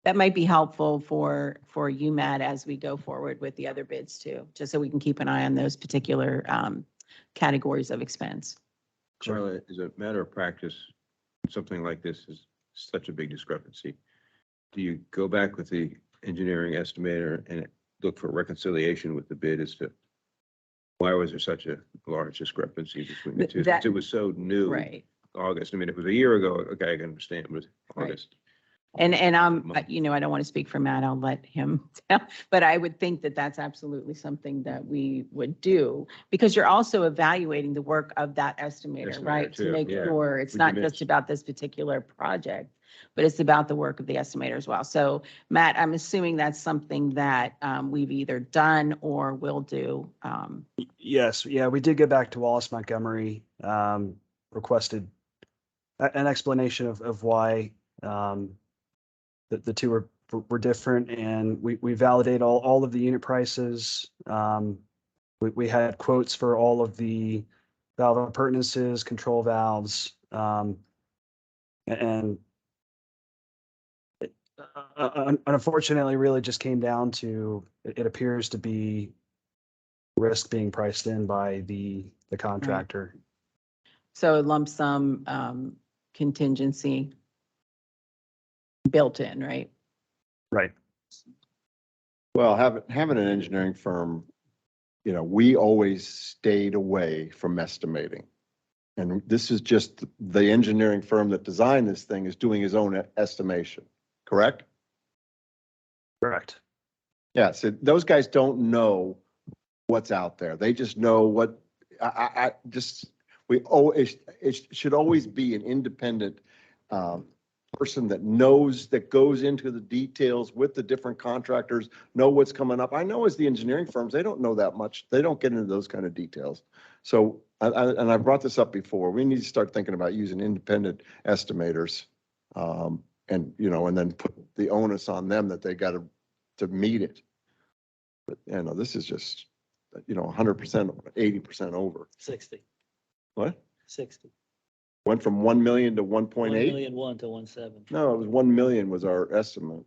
That might be helpful for you, Matt, as we go forward with the other bids too, just so we can keep an eye on those particular categories of expense. Charlotte, as a matter of practice, something like this is such a big discrepancy. Do you go back with the engineering estimator and look for reconciliation with the bid as to why was there such a large discrepancy between the two? Since it was so new. Right. August. I mean, if it was a year ago, okay, I can understand, it was August. And I'm, I don't want to speak for Matt, I'll let him tell, but I would think that that's absolutely something that we would do, because you're also evaluating the work of that estimator, right? To too, make yeah. sure it's We not commit. just about this particular project, but it's about the work of the estimator as well. So Matt, I'm assuming that's something that we've either done or will do. Yes, yeah, we did get back to Wallace Montgomery, requested an explanation of why the two were different, and we validate all of the unit prices. We had quotes for all of the valve appurtenances, control valves, and it, unfortunately, really just came down to it appears to be risk being priced in by the contractor. So a lump sum contingency built in, right? Right. Well, having an engineering firm, we always stayed away from estimating. And this is just the engineering firm that designed this thing is doing his own estimation, correct? Correct. Yeah, so those guys don't know what's out there. They just know what, it should always be an independent person that knows, that goes into the details with the different contractors, know what's coming up. I know as the engineering firms, they don't know that much. They don't get into those kind of details. So, and I brought this up before, we need to start thinking about using independent estimators. And, you know, and then put the onus on them that they got to meet it. But, you know, this is just, you know, 100%, 80% over. 60, What? 60. Went from 1 million to 1.8? 1,000,001 to 1.7. No, it was 1 million was our estimate.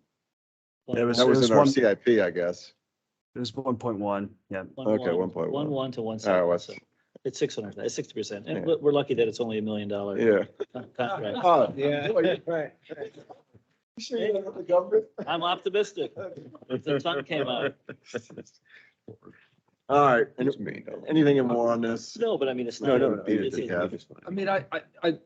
It was- That was in our one- CIP, I guess. It was 1.1, yeah. Okay, 1.1. 1.1 to Oh, 1.7. that's- So it's 600, it's 60%. And Yeah. we're lucky that it's only $1 million Yeah. contract. Oh, Yeah, right. You sure you don't have the government? I'm optimistic. The sun came out. All right, anything more on this? No, but I mean, it's No, not. no, beat it to death. I mean,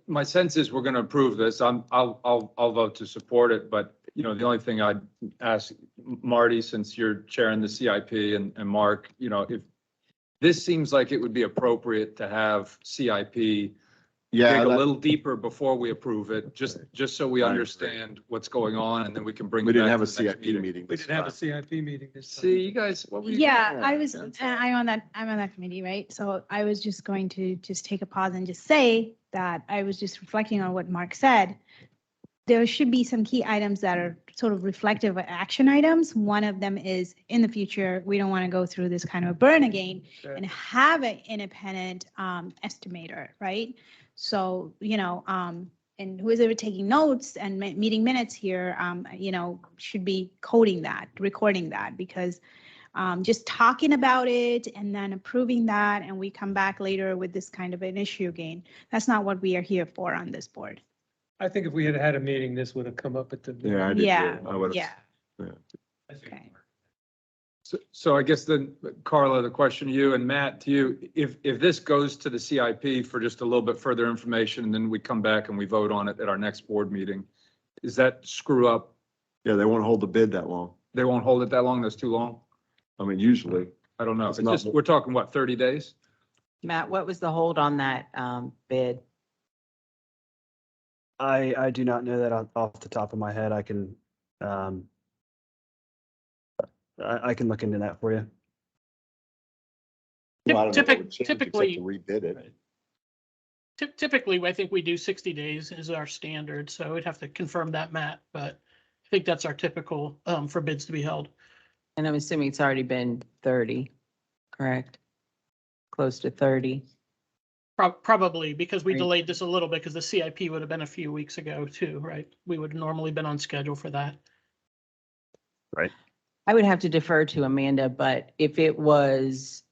my sense is we're gonna approve this. I'll vote to support it, but, you know, the only thing I'd ask Marty, since you're chairing the CIP and Mark, you know, if this seems like it would be appropriate to have CIP Yeah, dig a that- little deeper before we approve it, just so we I agree. understand what's going on, and then we can bring we it didn't back have a to the next CIP meeting. We this didn't have a time. CIP meeting this time. See, you guys, what were you? Yeah, I was, Yeah. I'm on that committee, right? So I was just going to just take a pause and just say that I was just reflecting on what Mark said. There should be some key items that are sort of reflective of action items. One of them is in the future, we don't want to go through this kind of a burn again and have an independent estimator, right? So, you know, and who is ever taking notes and meeting minutes here, you know, should be coding that, recording that, because just talking about it and then approving that, and we come back later with this kind of an issue again. That's not what we are here for on this board. I think if we had had a meeting, this would have come up at the. Yeah, I did. Yeah, too. I would've- yeah. yeah. Okay. So I guess then, Carla, the question to you and Matt, to you, if this goes to the CIP for just a little bit further information, and then we come back and we vote on it at our next board meeting, does that screw up? Yeah, they won't hold the bid that long. They won't hold it that long? That's too long? I mean, usually. I don't know. It's It's not- just, we're talking, what, 30 days? Matt, what was the hold on that bid? I do not know that off the top of my head. I can I can look into that for you. Well, I don't know if it would change except Typically- to rebid it. Typically, I think we do 60 days is our standard, so we'd have to confirm that, Matt, but I think that's our typical for bids to be held. And I'm assuming it's already been 30, correct? Close to 30. Probably because we Right. delayed this a little bit because the CIP would have been a few weeks ago too, right? We would have normally been on schedule for that. I would have to defer to Amanda, but if it was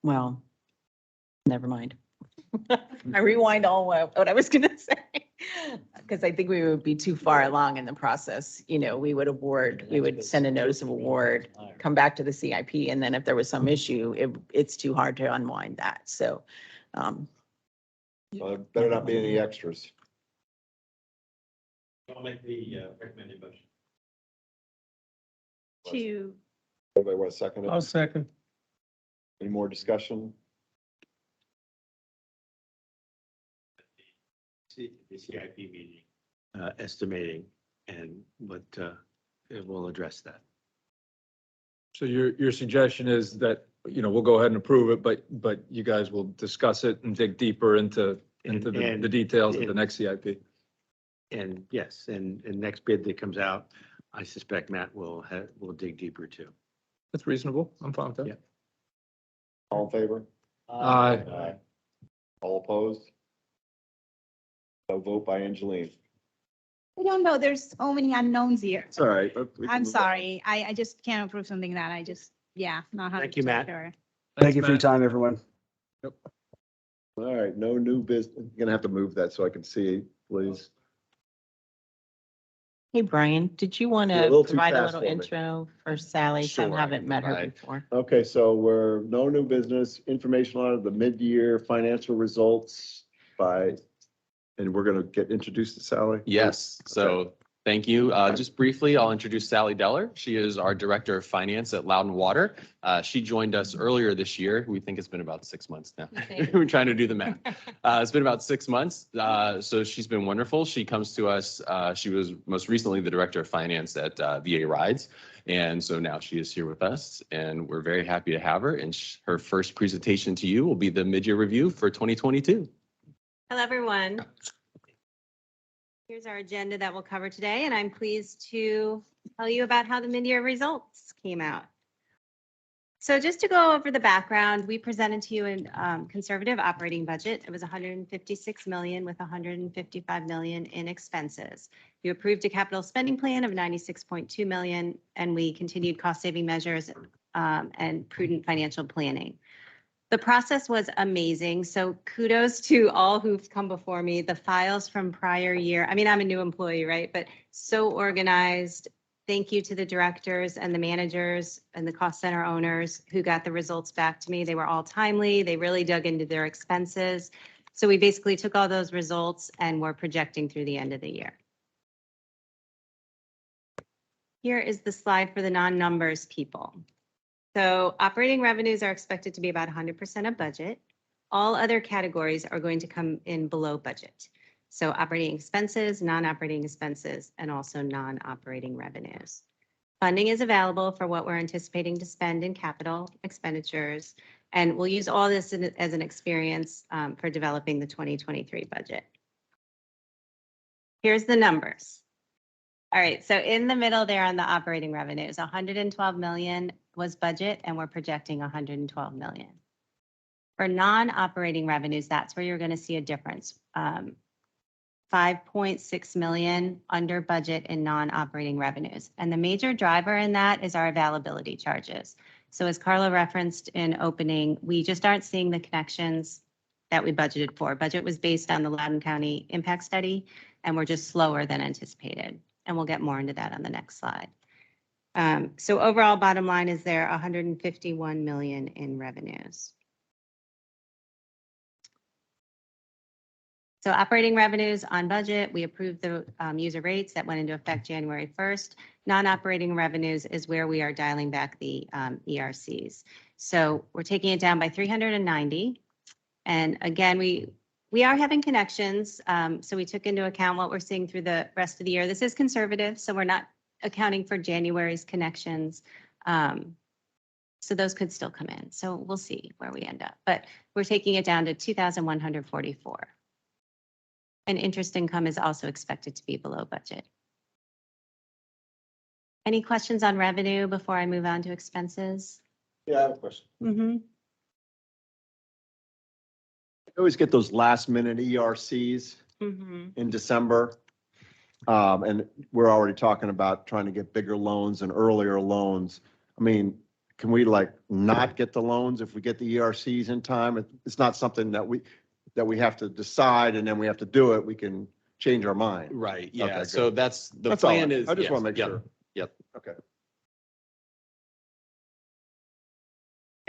well, never mind. I rewind all what I was gonna say. Because I think we would be too far along in the process. You know, we would send a notice of award, come back to the CIP, and then if there was some issue, it's too hard to unwind that. So, Well, there better not be any extras. I'll make the recommended motion. To, Everybody want a second? I'll second. Any more discussion? The CIP meeting, estimating, and what, it will address that. So your suggestion is that, you know, we'll go ahead and approve it, but you guys will discuss it and dig deeper into the details of the next CIP. And yes, and next bid that comes out, I suspect Matt will dig deeper too. That's reasonable. I'm fine with that. Yeah. All in favor? Aye. Aye. All opposed? No vote by Angeline. I don't know, there's so many unknowns here. It's all right. We can I'm move on. sorry, I just can't approve something that I just, yeah, not Thank you, 100% Matt. sure. Thank you for your time, everyone. All right, no new business. You're gonna have to move that so I can see, please. hey, Brian, did you want You're a to little too provide a fast little for me. intro for Sally? 'Cause I Sure, I haven't can met her provide. before. Okay, so we're no new business, information on the mid-year financial results and we're gonna get introduced to Sally? Yes, so Thank you. Just briefly, I'll introduce Sally Deller. She is our Director of Finance at Loudon Water. She joined us earlier this year. We think it's been about 6 months now. We're trying to do the math. It's been about 6 months. So she's been wonderful. She comes to us. She was most recently the Director of Finance at VA Rides. And so now she is here with us and we're very happy to have her. And her first presentation to you will be the mid-year review for 2022. Hello, everyone. Here's our agenda that we'll cover today, and I'm pleased to tell you about how the mid-year results came out. So just to go over the background, we presented to you a conservative operating budget. It was 156 million with 155 million in expenses. You approved a capital spending plan of 96.2 million, and we continued cost-saving measures and prudent financial planning. The process was amazing. So kudos to all who've come before me. The files from prior year, I mean, I'm a new employee, right? But so organized. Thank you to the directors and the managers and the cost center owners who got the results back to me. They were all timely. They really dug into their expenses. So we basically took all those results and we're projecting through the end of the year. Here is the slide for the non-numbers people. So operating revenues are expected to be about 100% of budget. All other categories are going to come in below budget. So operating expenses, non-operating expenses, and also non-operating revenues. Funding is available for what we're anticipating to spend in capital expenditures. And we'll use all this as an experience for developing the 2023 budget. Here's the numbers. All right, so in the middle there on the operating revenues, 112 million was budget and we're projecting 112 million. For non-operating revenues, that's where you're going to see a difference. 5.6 million under budget in non-operating revenues. And the major driver in that is our availability charges. So as Carla referenced in opening, we just aren't seeing the connections that we budgeted for. Budget was based on the Loudoun County impact study and we're just slower than anticipated. And we'll get more into that on the next slide. So overall bottom line is there 151 million in revenues. So operating revenues on budget, we approved the user rates that went into effect January 1st. Non-operating revenues is where we are dialing back the ERCs. So we're taking it down by 390. And again, we are having connections. So we took into account what we're seeing through the rest of the year. This is conservative, so we're not accounting for January's connections. So those could still come in. So we'll see where we end up. But we're taking it down to 2,144. And interest income is also expected to be below budget. Any questions on revenue before I move on to expenses? Yeah, I have a question. Mm-hmm. I always get those last minute ERCs in December. And we're already talking about trying to get bigger loans and earlier loans. I mean, can we like not get the loans if we get the ERCs in time? It's not something that we have to decide and then we have to do it. We can change our mind. Right, yeah. Okay, So good. that's, the That's all. plan is. I just yes, want to make yep, sure. Yep. Okay.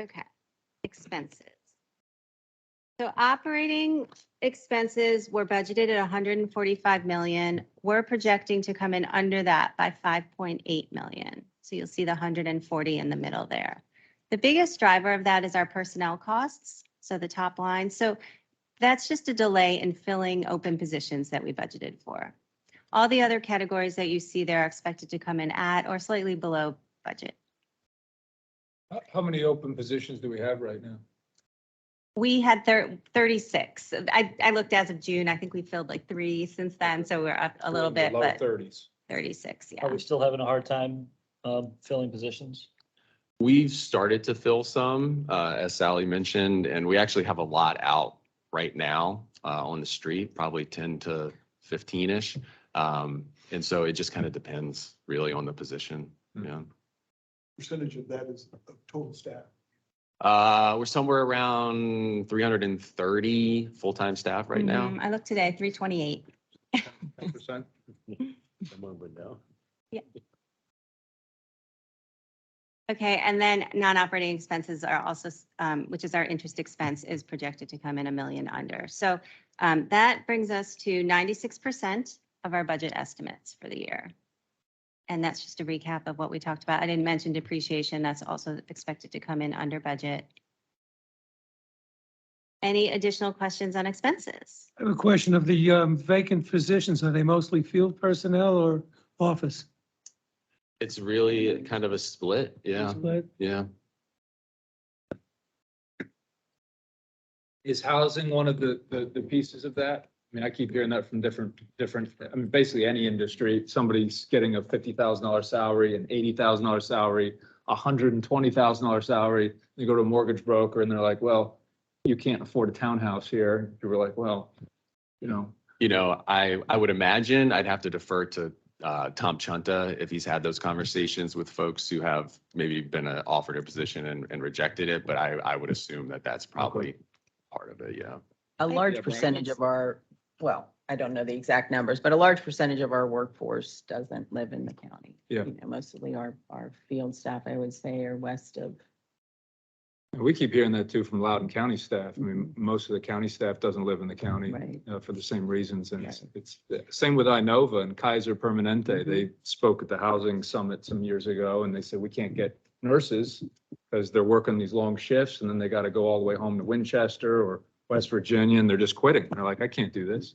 Okay, expenses. So operating expenses were budgeted at 145 million. We're projecting to come in under that by 5.8 million. So you'll see the 140 in the middle there. The biggest driver of that is our personnel costs. So the top line. So that's just a delay in filling open positions that we budgeted for. All the other categories that you see there are expected to come in at or slightly below budget. How many open positions do we have right now? We had 36. I looked as of June. I think we filled like 3 since then. So we're up a little bit, Low but 30s. 36, Are yeah. we still having a hard time filling positions? We've started to fill some, as Sally mentioned, and we actually have a lot out right now on the street, probably 10 to 15-ish. And so it just kind of depends really on the position. Yeah. Percentage of that is of total staff. We're somewhere around 330 full-time staff right now. I looked today, 328. 10%. Someone would know. Yeah. Okay, and then non-operating expenses are also, which is our interest expense, is projected to come in $1 million under. So that brings us to 96% of our budget estimates for the year. And that's just a recap of what we talked about. I didn't mention depreciation. That's also expected to come in under budget. Any additional questions on expenses? I have a question of the vacant positions. Are they mostly field personnel or office? It's really kind of a split. Yeah, Split? yeah. Is housing one of the pieces of that? I mean, I keep hearing that from different, I mean, basically any industry, somebody's getting a $50,000 salary, an $80,000 salary, $120,000 salary. They go to a mortgage broker and they're like, well, you can't afford a townhouse here. You were like, well, you know. You know, I would imagine I'd have to defer to Tom Chunta if he's had those conversations with folks who have maybe been offered a position and rejected it, but I would assume that that's probably part of it, yeah. A large percentage of our, well, I don't know the exact numbers, but a large percentage of our workforce doesn't live in the county. Yeah. You know, mostly our field staff, I would say, are west of. And we keep hearing that too from Loudoun County staff. I mean, most of the county staff doesn't live in the county Right. for the same reasons. And it's same with Inova and Kaiser Permanente. They spoke at the housing summit some years ago and they said, we can't get nurses because they're working these long shifts and then they got to go all the way home to Winchester or West Virginia and they're just quitting. They're like, I can't do this.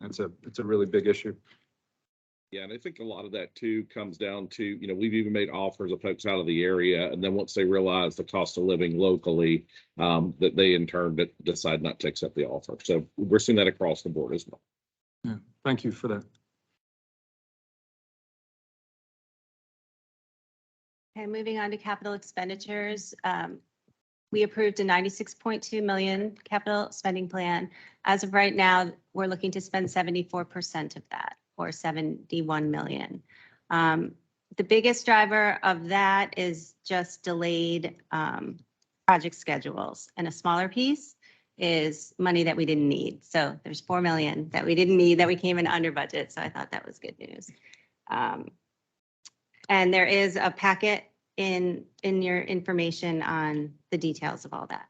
It's a really big issue. Yeah, and I think a lot of that too comes down to, you know, we've even made offers of folks out of the area, and then once they realize the cost of living locally, that they in turn decide not to accept the offer. So we're seeing that across the board as well. Yeah, thank you for that. Okay, moving on to capital expenditures. We approved a 96.2 million capital spending plan. As of right now, we're looking to spend 74% of that, or 71 million. The biggest driver of that is just delayed project schedules, and a smaller piece is money that we didn't need. So there's 4 million that we didn't need that we came in under budget. So I thought that was good news. And there is a packet in your information on the details of all that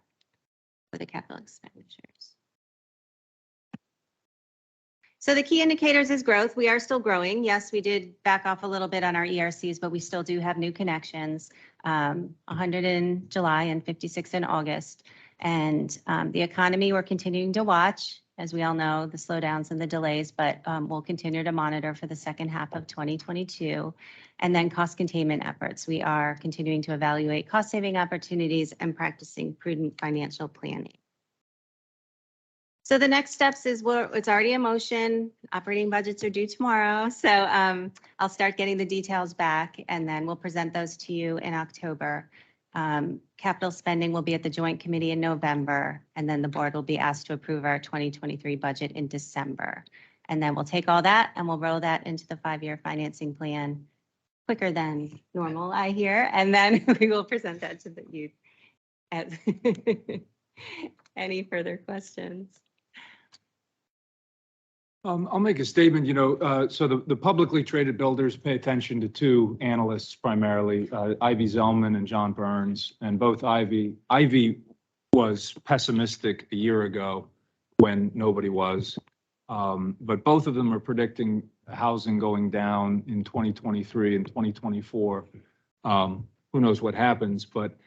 for the capital expenditures. So the key indicators is growth. We are still growing. Yes, we did back off a little bit on our ERCs, but we still do have new connections, 100 in July and 56 in August. And the economy, we're continuing to watch, as we all know, the slowdowns and the delays, but we'll continue to monitor for the second half of 2022. And then cost containment efforts. We are continuing to evaluate cost saving opportunities and practicing prudent financial planning. So the next steps is it's already in motion. Operating budgets are due tomorrow. So I'll start getting the details back and then we'll present those to you in October. Capital spending will be at the joint committee in November, and then the board will be asked to approve our 2023 budget in December. And then we'll take all that and we'll roll that into the 5-year financing plan quicker than normal, I hear. And then we will present that to the youth. Any further questions? I'll make a statement, so the publicly traded builders pay attention to two analysts primarily, Ivy Zellman and John Burns, and both Ivy was pessimistic a year ago when nobody was. But both of them are predicting housing going down in 2023 and 2024. Who knows what happens, but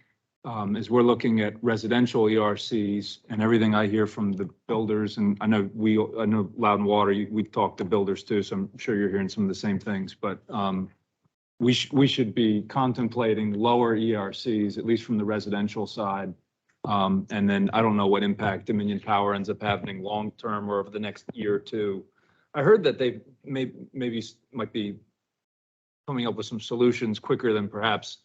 as we're looking at residential ERCs and everything I hear from the builders, and I know Loudoun Water, we talk to builders too, so I'm sure you're hearing some of the same things, but we should be contemplating lower ERCs, at least from the residential side. And then I don't know what impact Dominion Power ends up having long-term or over the next year or two. I heard that they might be coming up with some solutions quicker than perhaps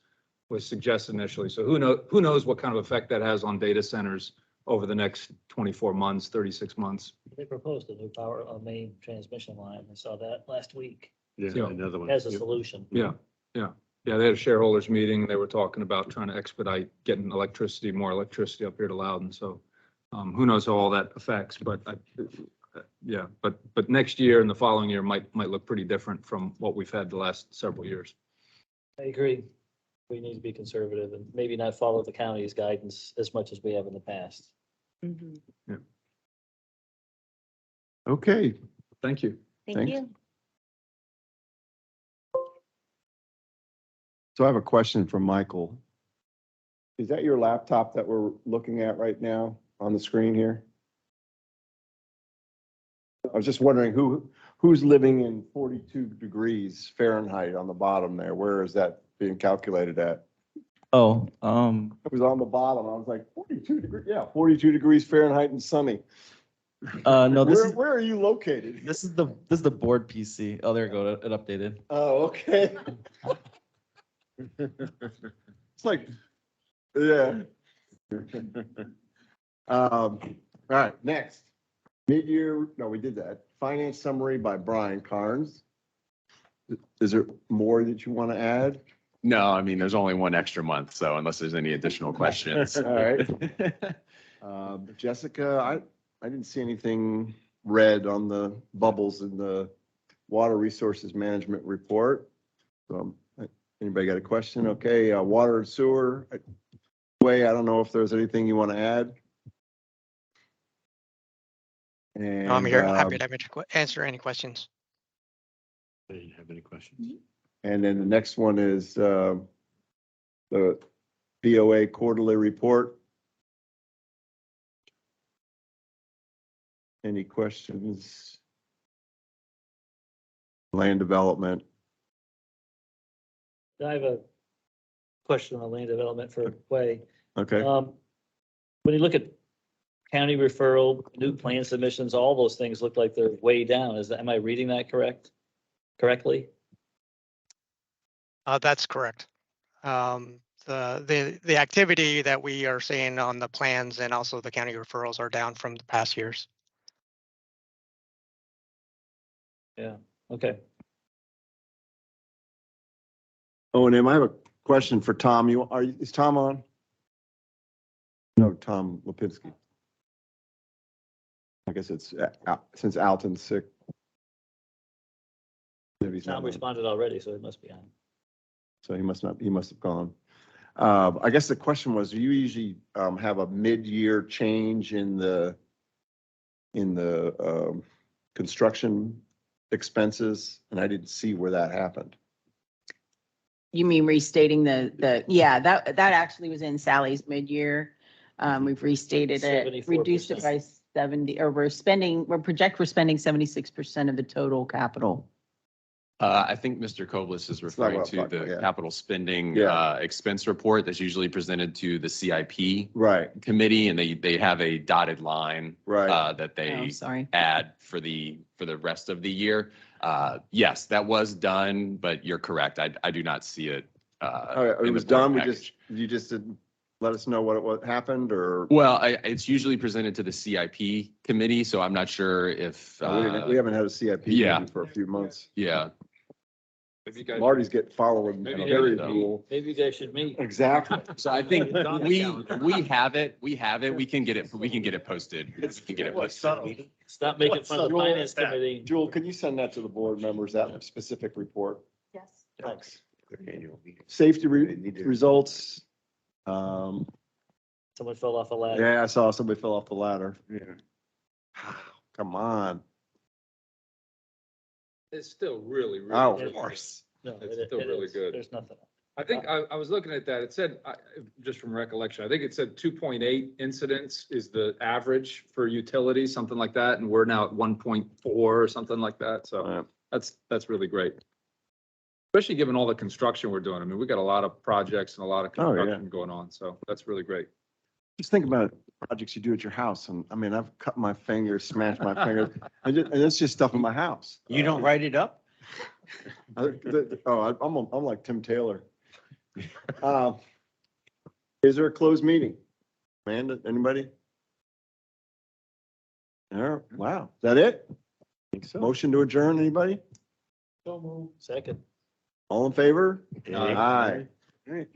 was suggested initially. So who knows what kind of effect that has on data centers over the next 24 months, 36 months. They proposed a new power main transmission line. I saw that last week. Yeah. Another one. As a solution. Yeah. They had a shareholders meeting. They were talking about trying to expedite getting more electricity up here to Loudoun. So who knows how all that affects, but but next year and the following year might look pretty different from what we've had the last several years. I agree. We need to be conservative and maybe not follow the county's guidance as much as we have in the past. Okay, Thank you. Thank Thanks. you. So I have a question from Michael. Is that your laptop that we're looking at right now on the screen here? I was just wondering who's living in 42 degrees Fahrenheit on the bottom there? Where is that being calculated at? Oh, It was on the bottom. I was like, 42 degrees, yeah, 42 degrees Fahrenheit and sunny. no, Where are you located? this is the board PC. Oh, there you go. It updated. Oh, okay. It's like, yeah. All right, next. Mid-year, no, we did that. Finance summary by Brian Carnes. Is there more that you want to add? No, I mean, there's only one extra month, so unless there's any additional questions. All right. Jessica, I didn't see anything red on the bubbles in the Water Resources Management Report. So, anybody got a question? Okay, water and sewer. Way, I don't know if there's anything you want to add. And, I'm here, happy to answer any questions. Do you have any questions? and then the next one is the BOA quarterly report. Any questions? Land development. I have a question on land development for Way. Okay. When you look at county referral, new plan submissions, all those things look like they're way down. Am I reading that correctly? That's correct. The activity that we are seeing on the plans and also the county referrals are down from the past years. Yeah, okay. Oh, and I have a question for Tom. Is Tom on? No, Tom Lipinski. I guess it's since Alton's sick. Maybe he's not Tom on. responded already, so it must be on. So he must have gone. I guess the question was, do you usually have a mid-year change in the construction expenses? And I didn't see where that happened. You mean restating yeah, that actually was in Sally's mid-year. We've restated it, reduced it by 70, or we're spending 76% of the total capital. I think Mr. Koblis is referring what I'm to talking the about, yeah. capital spending Yeah. expense report that's usually presented to the CIP Right, committee, and they have a dotted line right. that Oh, they sorry. add for the rest of the year. Yes, that was done, but you're correct. I do not see it. All right, in it the was board done. package. You just didn't let us know what happened, or? Well, it's usually presented to the CIP committee, so I'm not sure if. We haven't had a CIP yeah. meeting for a few months. Yeah. Marty's getting following Maybe Harry's so. rule. Maybe you guys should meet. Exactly. So I think we have it. We can get it posted. We can get it posted. Stop making fun of the finance committee. Jewel, can you send that to the board members, that specific report? Yes. Thanks. Safety results. Someone fell off a ladder. Yeah, I saw somebody fell off the ladder. Come on. It's still really, really. Oh, good. of course. No, It's it still really is. good. There's nothing. I think I was looking at that. It said, just from recollection, I think it said 2.8 incidents is the average for utilities, something like that. And we're now at 1.4 or something like that. So that's really great. Especially given all the construction we're doing. I mean, we got a lot of projects and a lot of Oh, yeah. construction going on. So that's really great. Just think about projects you do at your house. And I mean, I've cut my fingers, smashed my fingers, and it's just stuff in my house. You don't write it up? I'm like Tim Taylor. Is there a closed meeting? Amanda, anybody? Wow, is that it? Think so. Motion to adjourn, anybody? So move. Second. All in favor? Aye. All right.